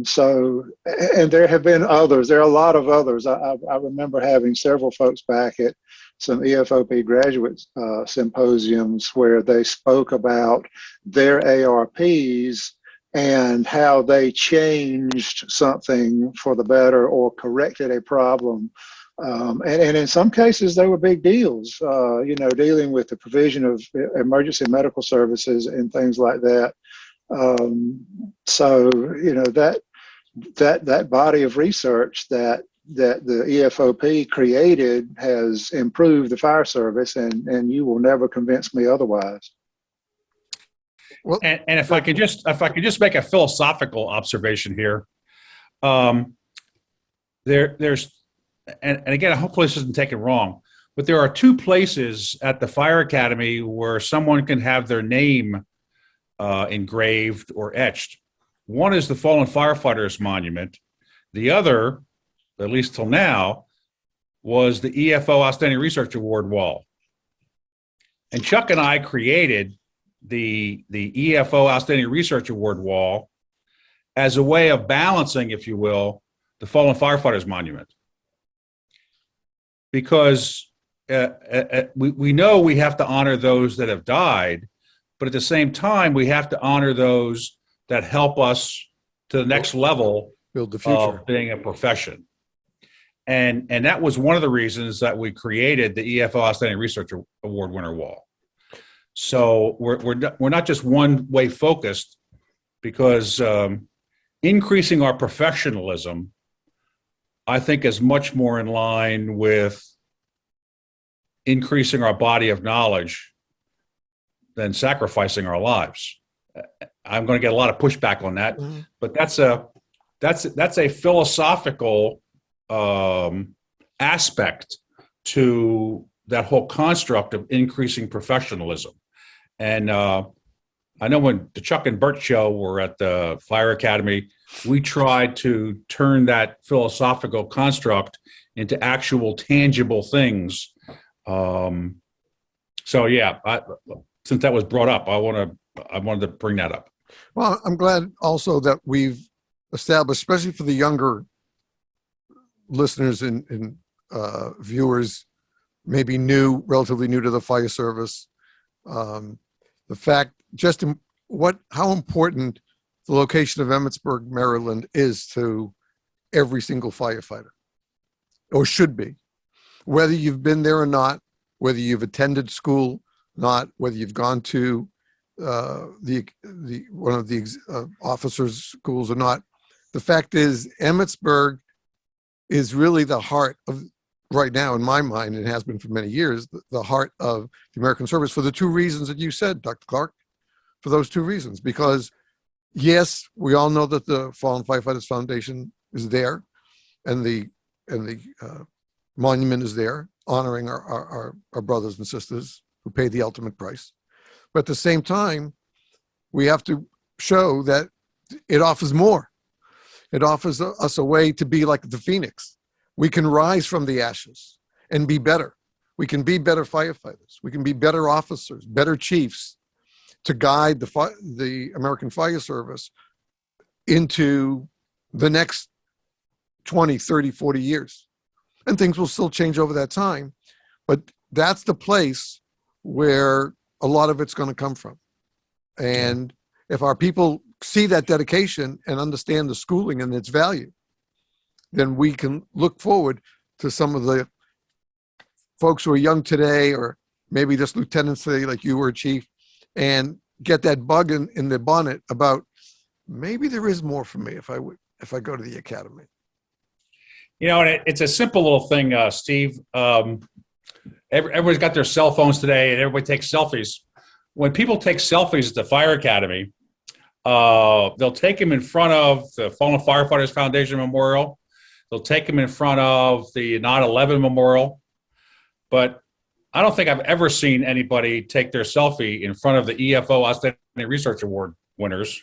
So, and there have been others. There are a lot of others. I remember having several folks back at some EFOP graduate symposiums where they spoke about their ARPs and how they changed something for the better or corrected a problem. And in some cases, they were big deals, dealing with the provision of emergency medical services and things like that. So, that body of research that the EFOP created has improved the fire service, and you will never convince me otherwise. Well, and if I could just make a philosophical observation here, there's and again, hopefully this isn't taken wrong, but there are two places at the fire academy where someone can have their name engraved or etched. One is the Fallen Firefighters Monument. The other, at least till now, was the EFO Outstanding Research Award wall. And Chuck and I created the EFO Outstanding Research Award wall as a way of balancing, if you will, the Fallen Firefighters Monument. Because we know we have to honor those that have died, but at the same time, we have to honor those that help us to the next level, build the future of being a profession. And that was one of the reasons that we created the EFO Outstanding Research Award winner wall. So we're not just one way focused, because increasing our professionalism, I think, is much more in line with increasing our body of knowledge than sacrificing our lives. I'm going to get a lot of pushback on that, but that's a philosophical aspect to that whole construct of increasing professionalism. And I know when the Chuck and Burt show were at the Fire Academy, we tried to turn that philosophical construct into actual tangible things. So yeah, since that was brought up, I wanted to bring that up. Well, I'm glad also that we've established, especially for the younger listeners and viewers, maybe relatively new to the fire service, the fact just how important the location of Emmitsburg, Maryland is to every single firefighter, or should be, whether you've been there or not, whether you've attended school, not whether you've gone to one of the officers' schools or not. The fact is, Emmitsburg is really the heart of, right now, in my mind, and has been for many years, the heart of the American service, for the two reasons that you said, Dr. Clark, for those two reasons. Because yes, we all know that the Fallen Firefighters Foundation is there, and the monument is there, honoring our brothers and sisters who paid the ultimate price. But at the same time, we have to show that it offers more. It offers us a way to be like the phoenix. We can rise from the ashes and be better. We can be better firefighters. We can be better officers, better chiefs to guide the American Fire Service into the next 20, 30, 40 years. And things will still change over that time. But that's the place where a lot of it's going to come from. And if our people see that dedication and understand the schooling and its value, then we can look forward to some of the folks who are young today, or maybe just lieutenants today, like you were, Chief, and get that bug in their bonnet about maybe there is more for me if I go to the academy. You know, and it's a simple little thing, Steve. Everybody's got their cell phones today, and everybody takes selfies. When people take selfies at the fire academy, they'll take them in front of the Fallen Firefighters Foundation Memorial. They'll take them in front of the 9/11 Memorial. But I don't think I've ever seen anybody take their selfie in front of the EFO Outstanding Research Award winners,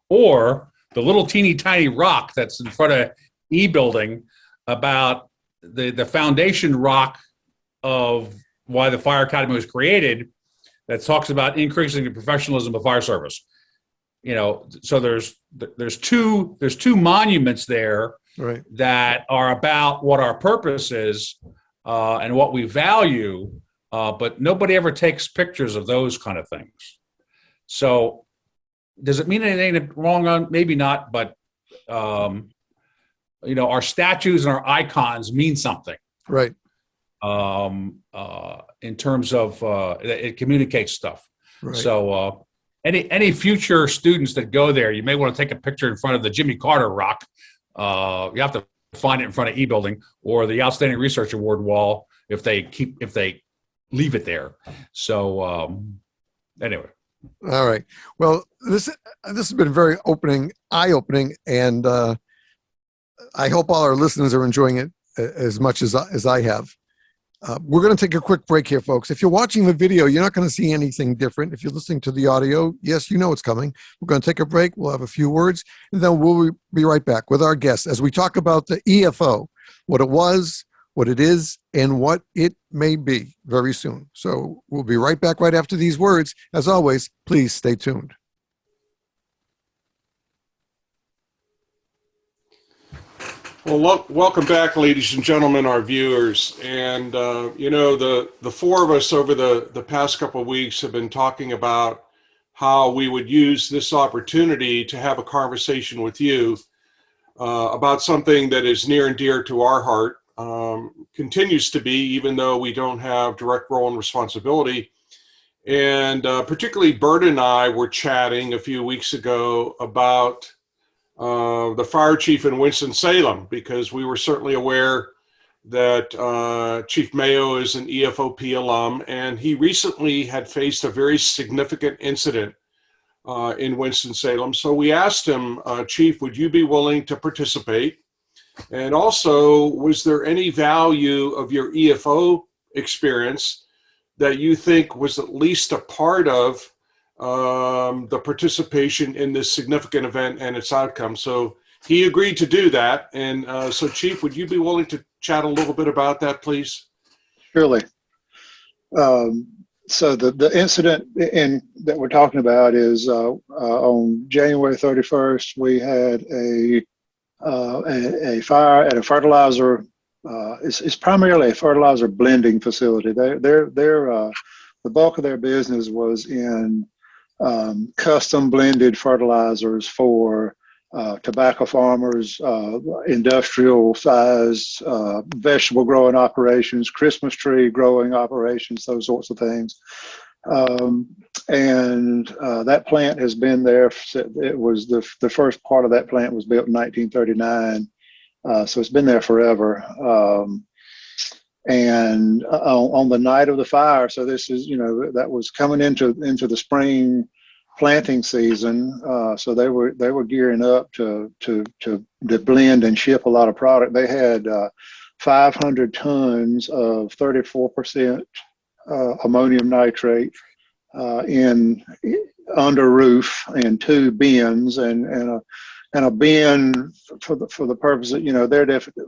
or the little teeny tiny rock that's in front of E building about the foundation rock of why the Fire Academy was created, that talks about increasing the professionalism of fire service. You know, so there's two monuments there, Right, that are about what our purpose is and what we value, but nobody ever takes pictures of those kind of things. So does it mean anything wrong on? Maybe not, but you know, our statues and our icons mean something. right. In terms of it communicates stuff. Right. So any future students that go there, you may want to take a picture in front of the Jimmy Carter rock. You have to find it in front of E building or the Outstanding Research Award wall if they leave it there. So anyway. All right. Well, this has been very eye-opening, and I hope all our listeners are enjoying it as much as I have. We're going to take a quick break here, folks. If you're watching the video, you're not going to see anything different. If you're listening to the audio, yes, you know it's coming. We're going to take a break. We'll have a few words, and then we'll be right back with our guests as we talk about the EFO, what it was, what it is, and what it may be very soon. So we'll be right back right after these words. As always, please stay tuned. Well, welcome back, ladies and gentlemen, our viewers. And, you know, the four of us over the past couple of weeks have been talking about how we would use this opportunity to have a conversation with you about something that is near and dear to our heart, continues to be, even though we don't have direct role and responsibility. And particularly Burton and I were chatting a few weeks ago about the fire chief in Winston-Salem, because we were certainly aware that Chief Mayo is an EFOP alum, and he recently had faced a very significant incident in Winston-Salem. So we asked him, Chief, would you be willing to participate? And also, was there any value of your EFO experience that you think was at least a part of the participation in this significant event and its outcome? So he agreed to do that. And so, Chief, would you be willing to chat a little bit about that, please? Surely. So the incident that we're talking about is on January 31st, we had a fire at a fertilizer. It's primarily a fertilizer blending facility. The bulk of their business was in custom blended fertilizers for tobacco farmers, industrial size, vegetable growing operations, Christmas tree growing operations, those sorts of things. And that plant has been there. It was the first part of that plant was built in 1939. So it's been there forever. And on the night of the fire, so this is, that was coming into the spring planting season. So they were gearing up to blend and ship a lot of product. They had 500 tons of 34% ammonium nitrate under roof in 2 bins and and a bin for the purpose of,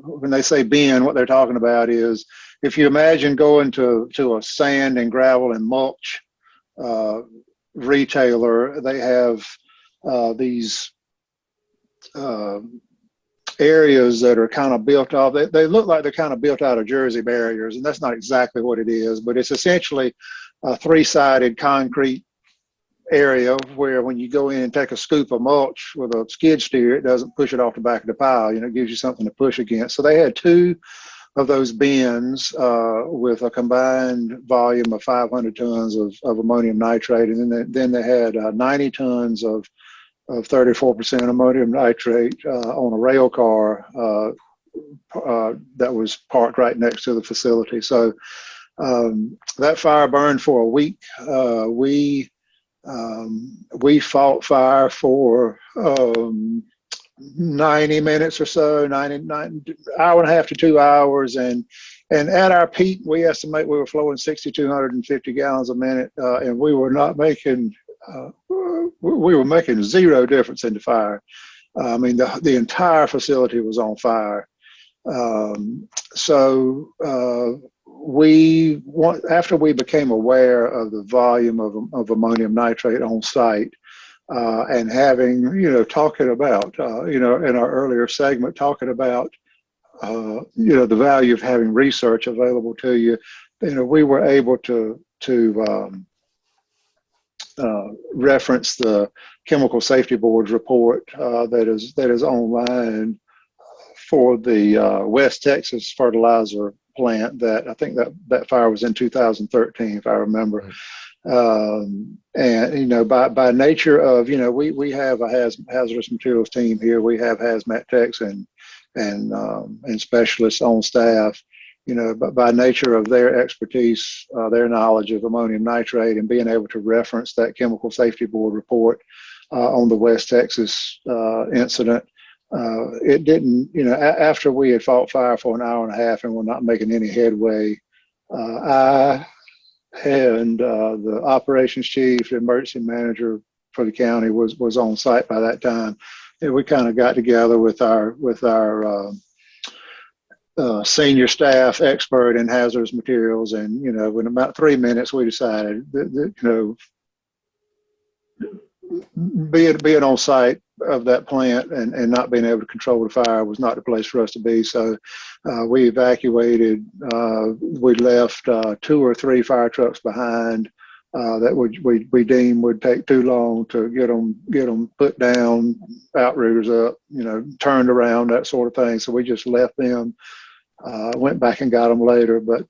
when they say bin, what they're talking about is, if you imagine going to a sand and gravel and mulch retailer, they have these areas that are kind of built off. They look like they're kind of built out of Jersey barriers, and that's not exactly what it is, but it's essentially a three-sided concrete area where when you go in and take a scoop of mulch with a skid steer, it doesn't push it off the back of the pile. It gives you something to push against. So they had two of those bins with a combined volume of 500 tons of ammonium nitrate, and then they had 90 tons of 34% ammonium nitrate on a rail car that was parked right next to the facility. So that fire burned for a week. We fought fire for 90 minutes or so, 99 hour and a half to 2 hours, and at our peak, we estimate we were flowing 6,250 gallons a minute, and we were not making. We were making zero difference in the fire. I mean, the entire facility was on fire. After we became aware of the volume of ammonium nitrate on site, and having, talking about, in our earlier segment, talking about, the value of having research available to you, we were able to reference the Chemical Safety Board's report that is online for the West Texas fertilizer plant. That I think that fire was in 2013, if I remember. And by nature of, we have a hazardous materials team here. We have hazmat techs and specialists on staff. But by nature of their expertise, their knowledge of ammonium nitrate, and being able to reference that Chemical Safety Board report on the West Texas incident, it didn't, after we had fought fire for an hour and a half and were not making any headway, I and the operations chief, the emergency manager for the county was on site by that time. And we kind of got together with our senior staff expert in hazardous materials, and in about 3 minutes we decided that being on site of that plant and not being able to control the fire was not the place for us to be. So we evacuated. We left 2 or 3 fire trucks behind that we deemed would take too long to get them put down, outriggers up, turned around, that sort of thing. So we just left them. Went back and got them later, but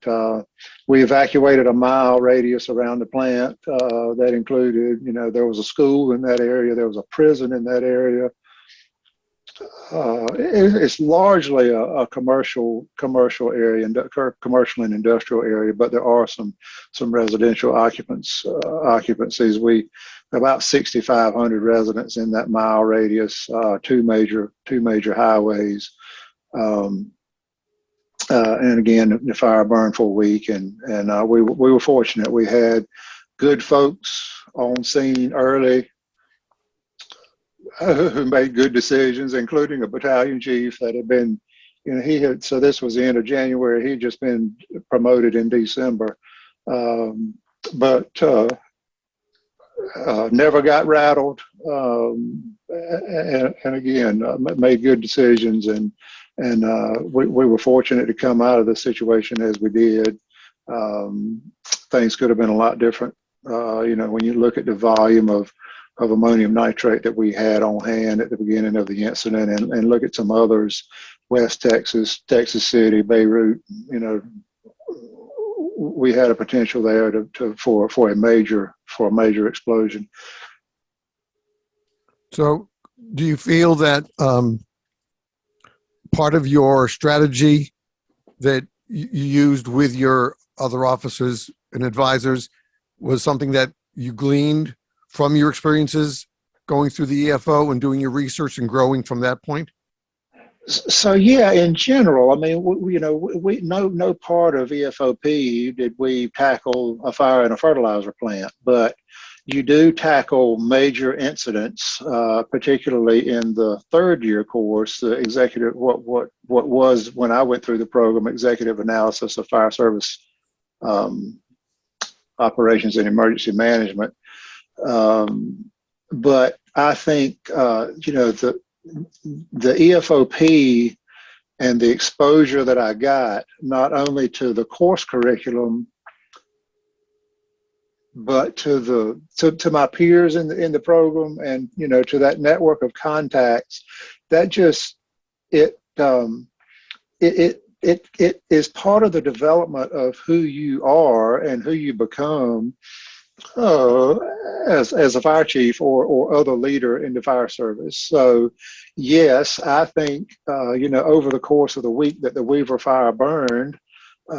we evacuated a mile radius around the plant. That included, there was a school in that area, there was a prison in that area. It's largely a commercial area, commercial and industrial area, but there are some residential occupancies. We about 6,500 residents in that mile radius, two major highways. And again, the fire burned for a week, and we were fortunate. We had good folks on scene early who made good decisions, including a battalion chief that had been, so this was the end of January. He'd just been promoted in December, but never got rattled, and again, made good decisions, and we were fortunate to come out of the situation as we did. Things could have been a lot different. When you look at the volume of ammonium nitrate that we had on hand at the beginning of the incident, and look at some others, West Texas, Texas City, Beirut, we had a potential there for a major explosion. So do you feel that part of your strategy that you used with your other officers and advisors was something that you gleaned from your experiences going through the EFO and doing your research and growing from that point? So yeah, in general, I mean, we no part of EFOP did we tackle a fire in a fertilizer plant, but you do tackle major incidents, particularly in the third year course, the executive, what was when I went through the program, executive analysis of fire service operations and emergency management. But I think, the EFOP and the exposure that I got, not only to the course curriculum, but to my peers in the program, and to that network of contacts, that just it is part of the development of who you are and who you become as a fire chief or other leader in the fire service. So yes, I think over the course of the week that the Weaver fire burned, I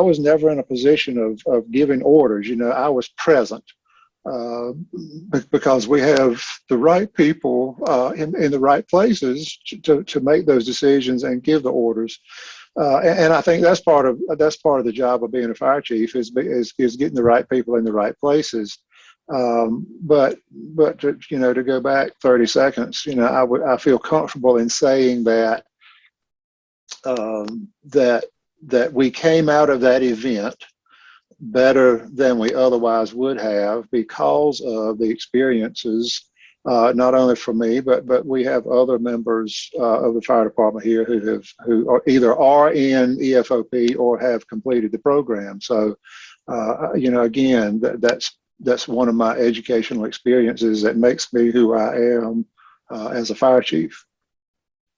was never in a position of giving orders. I was present because we have the right people in the right places to make those decisions and give the orders. And I think that's part of the job of being a fire chief is getting the right people in the right places. But to go back 30 seconds, I feel comfortable in saying that that we came out of that event better than we otherwise would have because of the experiences, not only for me, but we have other members of the fire department here who are either in EFOP or have completed the program. So, again, that's one of my educational experiences that makes me who I am as a fire chief.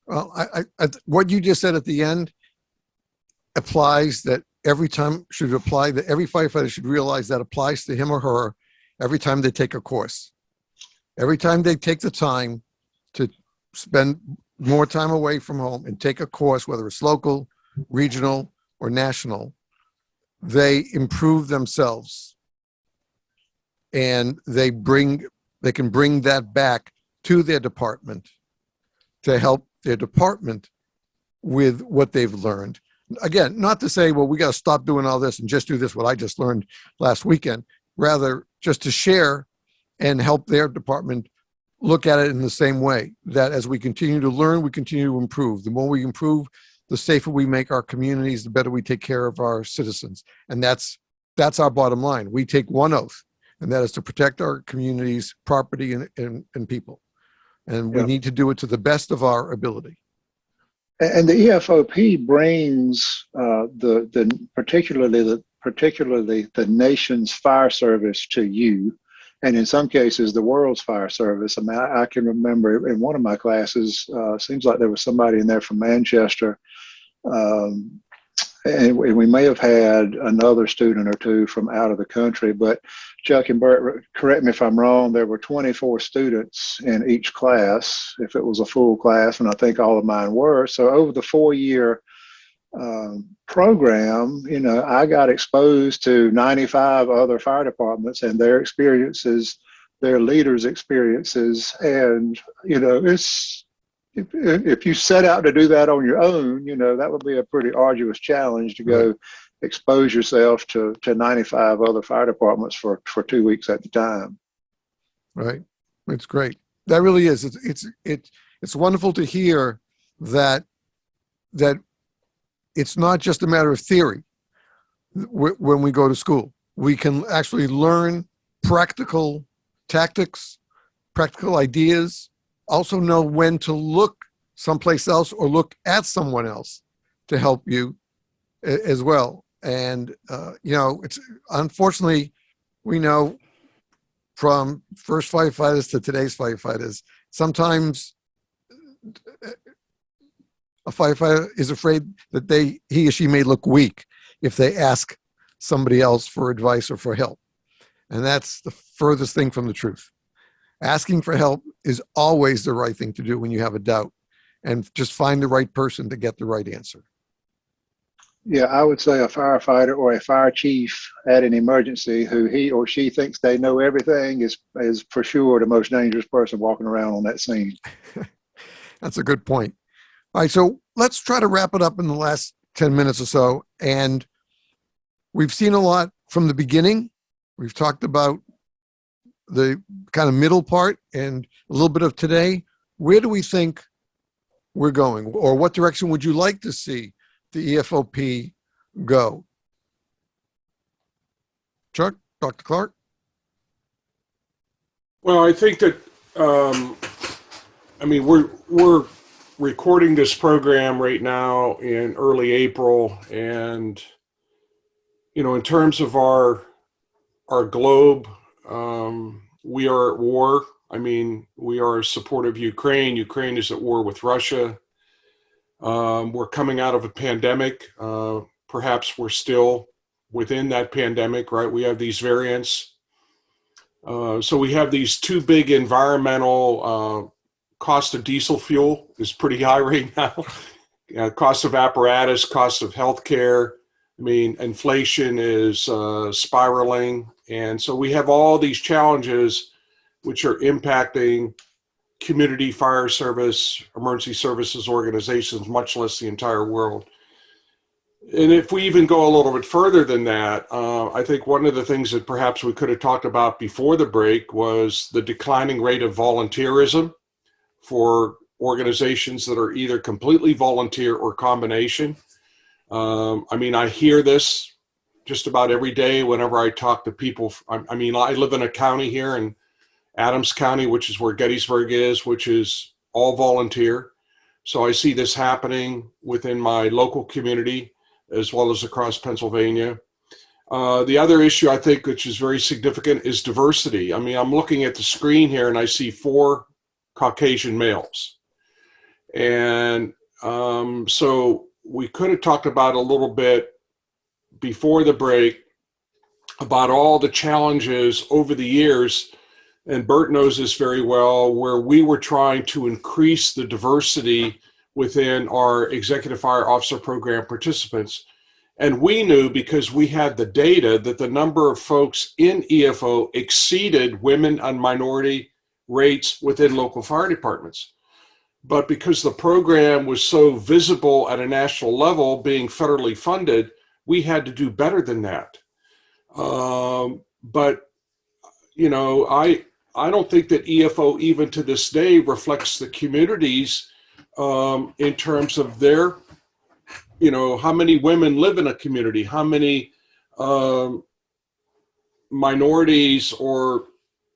Well, I what you just said at the end applies, that every time should apply, that every firefighter should realize that applies to him or her every time they take a course. Every time they take the time to spend more time away from home and take a course, whether it's local, regional, or national, they improve themselves. And they can bring that back to their department to help their department with what they've learned. Again, not to say, well, we got to stop doing all this and just do this, what I just learned last weekend. Rather, just to share and help their department look at it in the same way, that as we continue to learn, we continue to improve. The more we improve, the safer we make our communities, the better we take care of our citizens. And that's our bottom line. We take one oath, and that is to protect our communities, property, and people. And we need to do it to the best of our ability. And the EFOP brings particularly the nation's fire service to you, and in some cases the world's fire service. I mean, I can remember in one of my classes, seems like there was somebody in there from Manchester, and we may have had another student or two from out of the country, but Chuck and Bert, correct me if I'm wrong, there were 24 students in each class, if it was a full class, and I think all of mine were. So over the 4-year program, I got exposed to 95 other fire departments and their experiences, their leaders' experiences. And, if you set out to do that on your own, that would be a pretty arduous challenge to go expose yourself to 95 other fire departments for 2 weeks at the time. Right. It's great. That really is. It's wonderful to hear that it's not just a matter of theory when we go to school. We can actually learn practical tactics, practical ideas, also know when to look someplace else or look at someone else to help you as well. And, it's unfortunately, we know from first firefighters to today's firefighters, sometimes a firefighter is afraid that he or she may look weak if they ask somebody else for advice or for help. And that's the furthest thing from the truth. Asking for help is always the right thing to do when you have a doubt, and just find the right person to get the right answer. Yeah, I would say a firefighter or a fire chief at an emergency who he or she thinks they know everything is for sure the most dangerous person walking around on that scene. That's a good point. All right, so let's try to wrap it up in the last 10 minutes or so. And we've seen a lot from the beginning, We've talked about the kind of middle part and a little bit of today. Where do we think we're going, or what direction would you like to see the EFOP go? Chuck, Dr. Clark? Well, I think that, we're recording this program right now in early April, and, in terms of our globe, we are at war. We are supportive of Ukraine. Ukraine is at war with Russia. We're coming out of a pandemic. Perhaps we're still within that pandemic, right? We have these variants. So we have these two big environmental cost of diesel fuel is pretty high right now. Cost of apparatus, cost of healthcare. Inflation is spiraling. And so we have all these challenges which are impacting community fire service, emergency services organizations, much less the entire world. And if we even go a little bit further than that, I think one of the things that perhaps we could have talked about before the break was the declining rate of volunteerism for organizations that are either completely volunteer or combination. I hear this just about every day whenever I talk to people. I live in a county here in Adams County, which is where Gettysburg is, which is all volunteer. So I see this happening within my local community as well as across Pennsylvania. The other issue I think which is very significant is diversity. I'm looking at the screen here and I see 4 Caucasian males. And so we could have talked about a little bit before the break about all the challenges over the years, and Bert knows this very well, where we were trying to increase the diversity within our executive fire officer program participants. And we knew, because we had the data, that the number of folks in EFO exceeded women and minority rates within local fire departments. But because the program was so visible at a national level, being federally funded, we had to do better than that. But I don't think that EFO, even to this day, reflects the communities in terms of their, how many women live in a community, how many minorities, or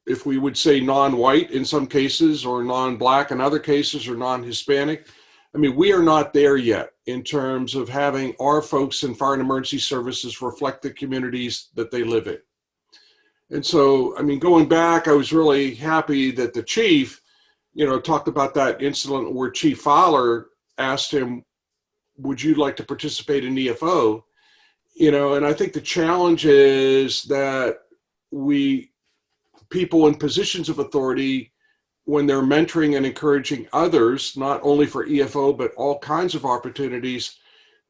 if we would say non-white in some cases, or non-black in other cases, or non-Hispanic. We are not there yet in terms of having our folks in fire and emergency services reflect the communities that they live in. And so, going back, I was really happy that the chief, talked about that incident where Chief Fowler asked him, would you like to participate in EFO? And I think the challenge is that people in positions of authority, when they're mentoring and encouraging others, not only for EFO, but all kinds of opportunities,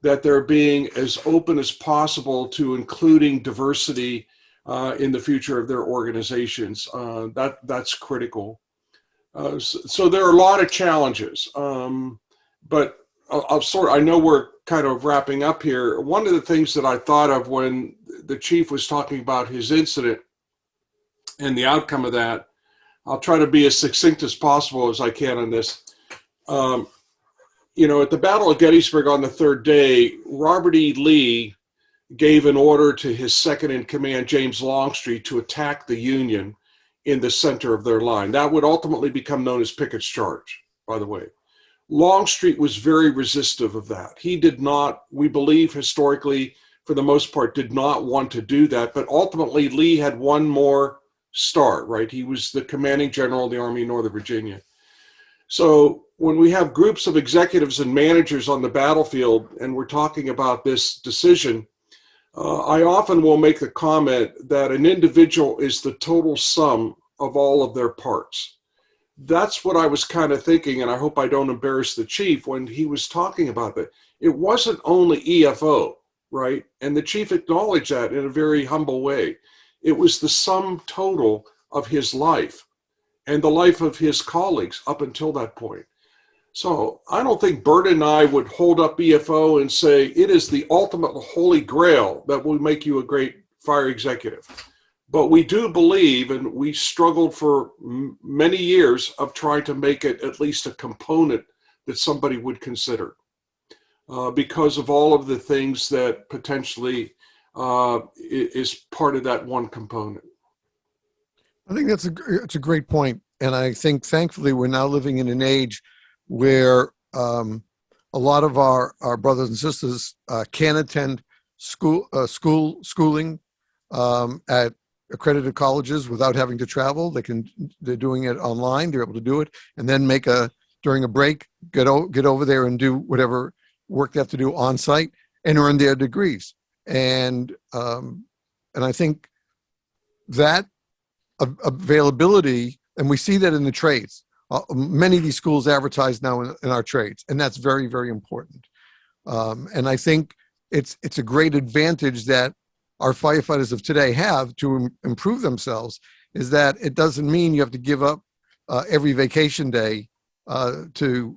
that they're being as open as possible to including diversity in the future of their organizations. That's critical. So there are a lot of challenges, but I know we're kind of wrapping up here. One of the things that I thought of when the chief was talking about his incident and the outcome of that, I'll try to be as succinct as possible as I can on this. At the Battle of Gettysburg on the 3rd day, Robert E. Lee gave an order to his second in command, James Longstreet, to attack the Union in the center of their line. That would ultimately become known as Pickett's Charge, by the way. Longstreet was very resistive of that. He did not, we believe historically, for the most part, did not want to do that. But ultimately, Lee had one more star, right? He was the commanding general of the Army of Northern Virginia. So when we have groups of executives and managers on the battlefield and we're talking about this decision, I often will make the comment that an individual is the total sum of all of their parts. That's what I was kind of thinking, and I hope I don't embarrass the chief when he was talking about that. It wasn't only EFO, right? And the chief acknowledged that in a very humble way. It was the sum total of his life and the life of his colleagues up until that point. So I don't think Burton and I would hold up EFO and say it is the ultimate holy grail that will make you a great fire executive. But we do believe, and we struggled for many years of trying to make it at least a component that somebody would consider, because of all of the things that potentially is part of that one component. I think it's a great point. And I think thankfully we're now living in an age where a lot of our brothers and sisters can attend schooling at accredited colleges without having to travel. They're doing it online. They're able to do it, and then during a break, get over there and do whatever work they have to do on site and earn their degrees. And I think that availability, and we see that in the trades. Many of these schools advertise now in our trades, and that's very, very important. And I think it's a great advantage that our firefighters of today have to improve themselves, is that it doesn't mean you have to give up every vacation day to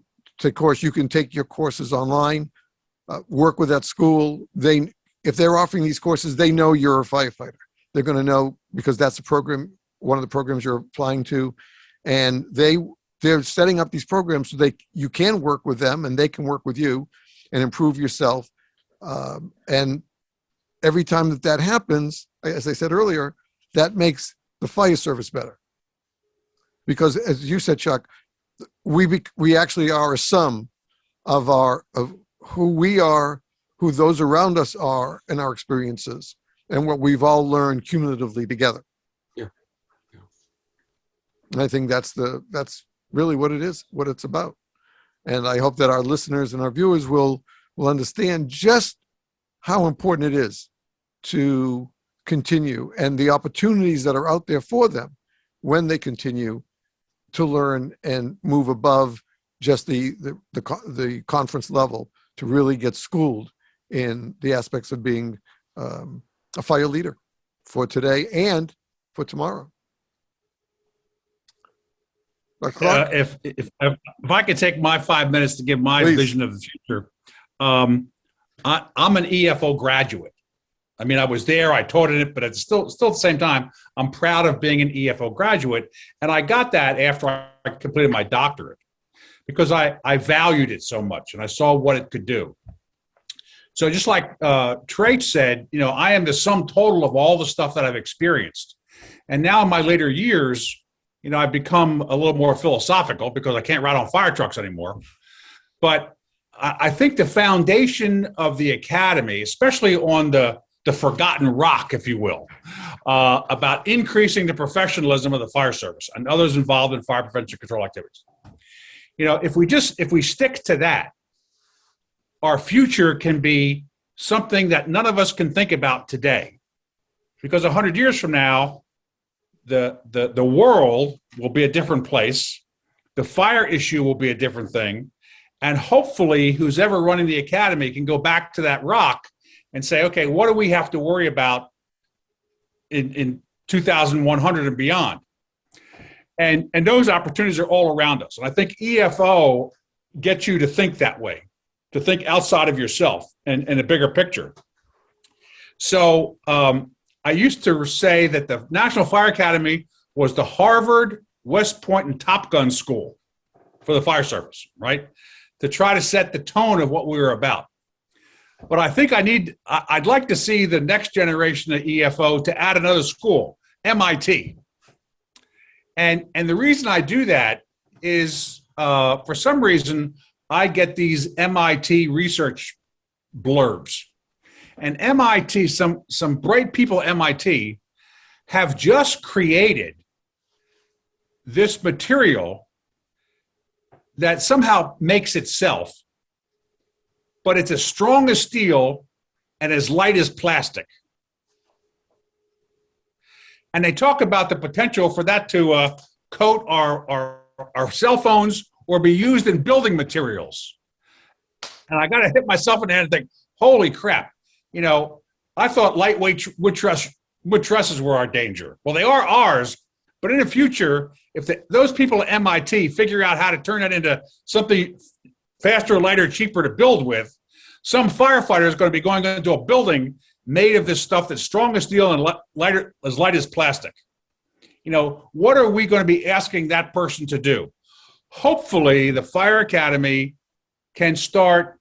course. You can take your courses online, work with that school. If they're offering these courses, they know you're a firefighter. They're going to know because that's one of the programs you're applying to, and they're setting up these programs so you can work with them and they can work with you and improve yourself. And every time that happens, as I said earlier, that makes the fire service better. Because as you said, Chuck, we actually are a sum of who we are, who those around us are, and our experiences, and what we've all learned cumulatively together. Yeah. And I think that's really what it is, what it's about. And I hope that our listeners and our viewers will understand just how important it is to continue, and the opportunities that are out there for them when they continue to learn and move above just the conference level to really get schooled in the aspects of being a fire leader for today and for tomorrow. If I could take my 5 minutes to give my Please. vision of the future, I'm an EFO graduate. I mean, I was there, I taught in it, but it's still at the same time, I'm proud of being an EFO graduate. And I got that after I completed my doctorate because I valued it so much and I saw what it could do. So just like Trey said, I am the sum total of all the stuff that I've experienced. And now in my later years, I've become a little more philosophical because I can't ride on fire trucks anymore. But I think the foundation of the academy, especially on the forgotten rock, if you will, about increasing the professionalism of the fire service and others involved in fire prevention control activities. If we stick to that, our future can be something that none of us can think about today, because 100 years from now, the world will be a different place. The fire issue will be a different thing. And hopefully who's ever running the academy can go back to that rock and say, okay, what do we have to worry about in 2100 and beyond? And those opportunities are all around us. And I think EFO gets you to think that way, to think outside of yourself and a bigger picture. So I used to say that the National Fire Academy was the Harvard, West Point, and Top Gun school for the fire service, right? To try to set the tone of what we were about. But I think I'd like to see the next generation of EFO to add another school, MIT. And the reason I do that is for some reason, I get these MIT research blurbs. And MIT, some bright people at MIT have just created this material that somehow makes itself, but it's as strong as steel and as light as plastic. And they talk about the potential for that to coat our cell phones or be used in building materials. And I got to hit myself in the head and think, holy crap. I thought lightweight wood trusses were our danger. Well, they are ours, but in the future, if those people at MIT figure out how to turn that into something faster, lighter, cheaper to build with, some firefighter is going to be going into a building made of this stuff that's strong as steel and as light as plastic. What are we going to be asking that person to do? Hopefully, the Fire Academy can start,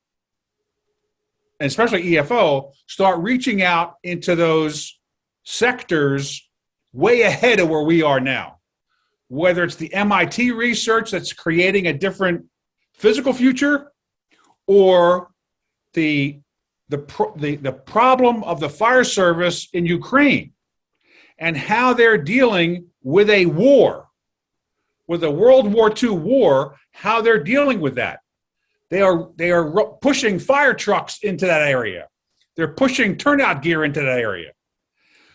and especially EFO, start reaching out into those sectors way ahead of where we are now. Whether it's the MIT research that's creating a different physical future, or the problem of the fire service in Ukraine and how they're dealing with a war, with a World War II war, how they're dealing with that. They are pushing fire trucks into that area. They're pushing turnout gear into that area.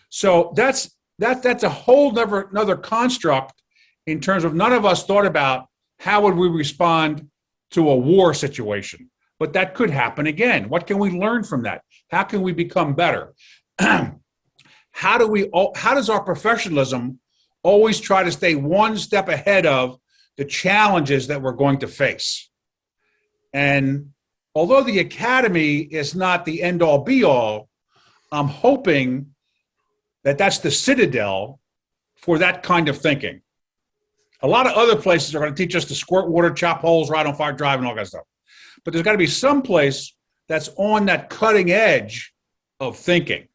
So that's a whole another construct in terms of none of us thought about how would we respond to a war situation. But that could happen again. What can we learn from that? How can we become better? How does our professionalism always try to stay one step ahead of the challenges that we're going to face? And although the academy is not the end all be all, I'm hoping that that's the citadel for that kind of thinking. A lot of other places are going to teach us to squirt water, chop holes, ride on fire, drive, and all that stuff. But there's got to be some place that's on that cutting edge of thinking,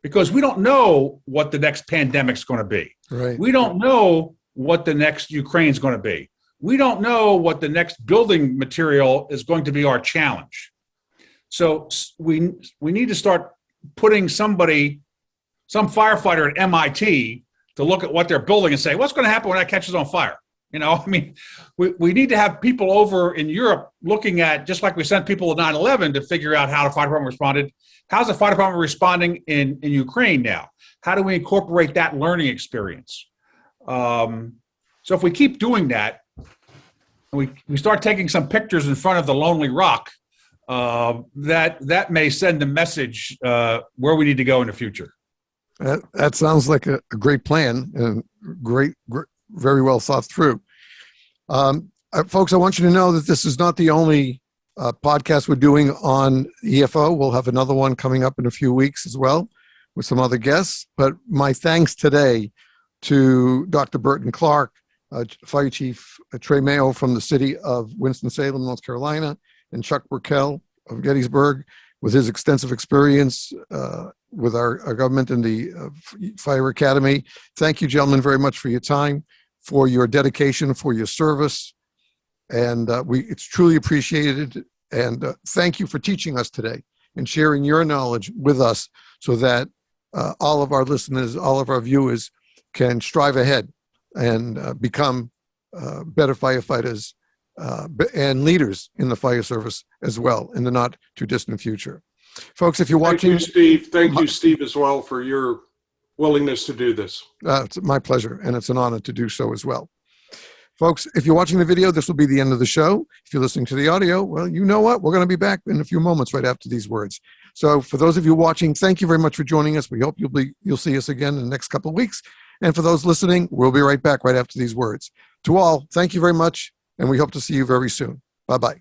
because we don't know what the next pandemic's going to be. Right. We don't know what the next Ukraine's going to be. We don't know what the next building material is going to be our challenge. So we need to start putting some firefighter at MIT to look at what they're building and say, what's going to happen when that catches on fire? We need to have people over in Europe looking at, just like we sent people to 9/11 to figure out how the fire department responded. How's the fire department responding in Ukraine now? How do we incorporate that learning experience? So if we keep doing that, we start taking some pictures in front of the Lonely Rock, that may send a message where we need to go in the future. That sounds like a great plan and great, very well thought through. Folks, I want you to know that this is not the only podcast we're doing on EFO. We'll have another one coming up in a few weeks as well with some other guests. But my thanks today to Dr. Burton Clark, Fire Chief Trey Mayo from the city of Winston-Salem, North Carolina, and Chuck Burkell of Gettysburg, with his extensive experience with our government and the Fire Academy. Thank you, gentlemen, very much for your time, for your dedication, for your service. And it's truly appreciated. And thank you for teaching us today and sharing your knowledge with us so that all of our listeners, all of our viewers can strive ahead and become better firefighters and leaders in the fire service as well in the not too distant future. Folks, if you're watching... Thank you, Steve. Thank you, Steve, as well, for your willingness to do this. It's my pleasure, and it's an honor to do so as well. Folks, if you're watching the video, this will be the end of the show. If you're listening to the audio, well, you know what? We're going to be back in a few moments right after these words. So for those of you watching, thank you very much for joining us. We hope you'll see us again in the next couple of weeks. And for those listening, we'll be right back right after these words. To all, thank you very much, and we hope to see you very soon. Bye-bye.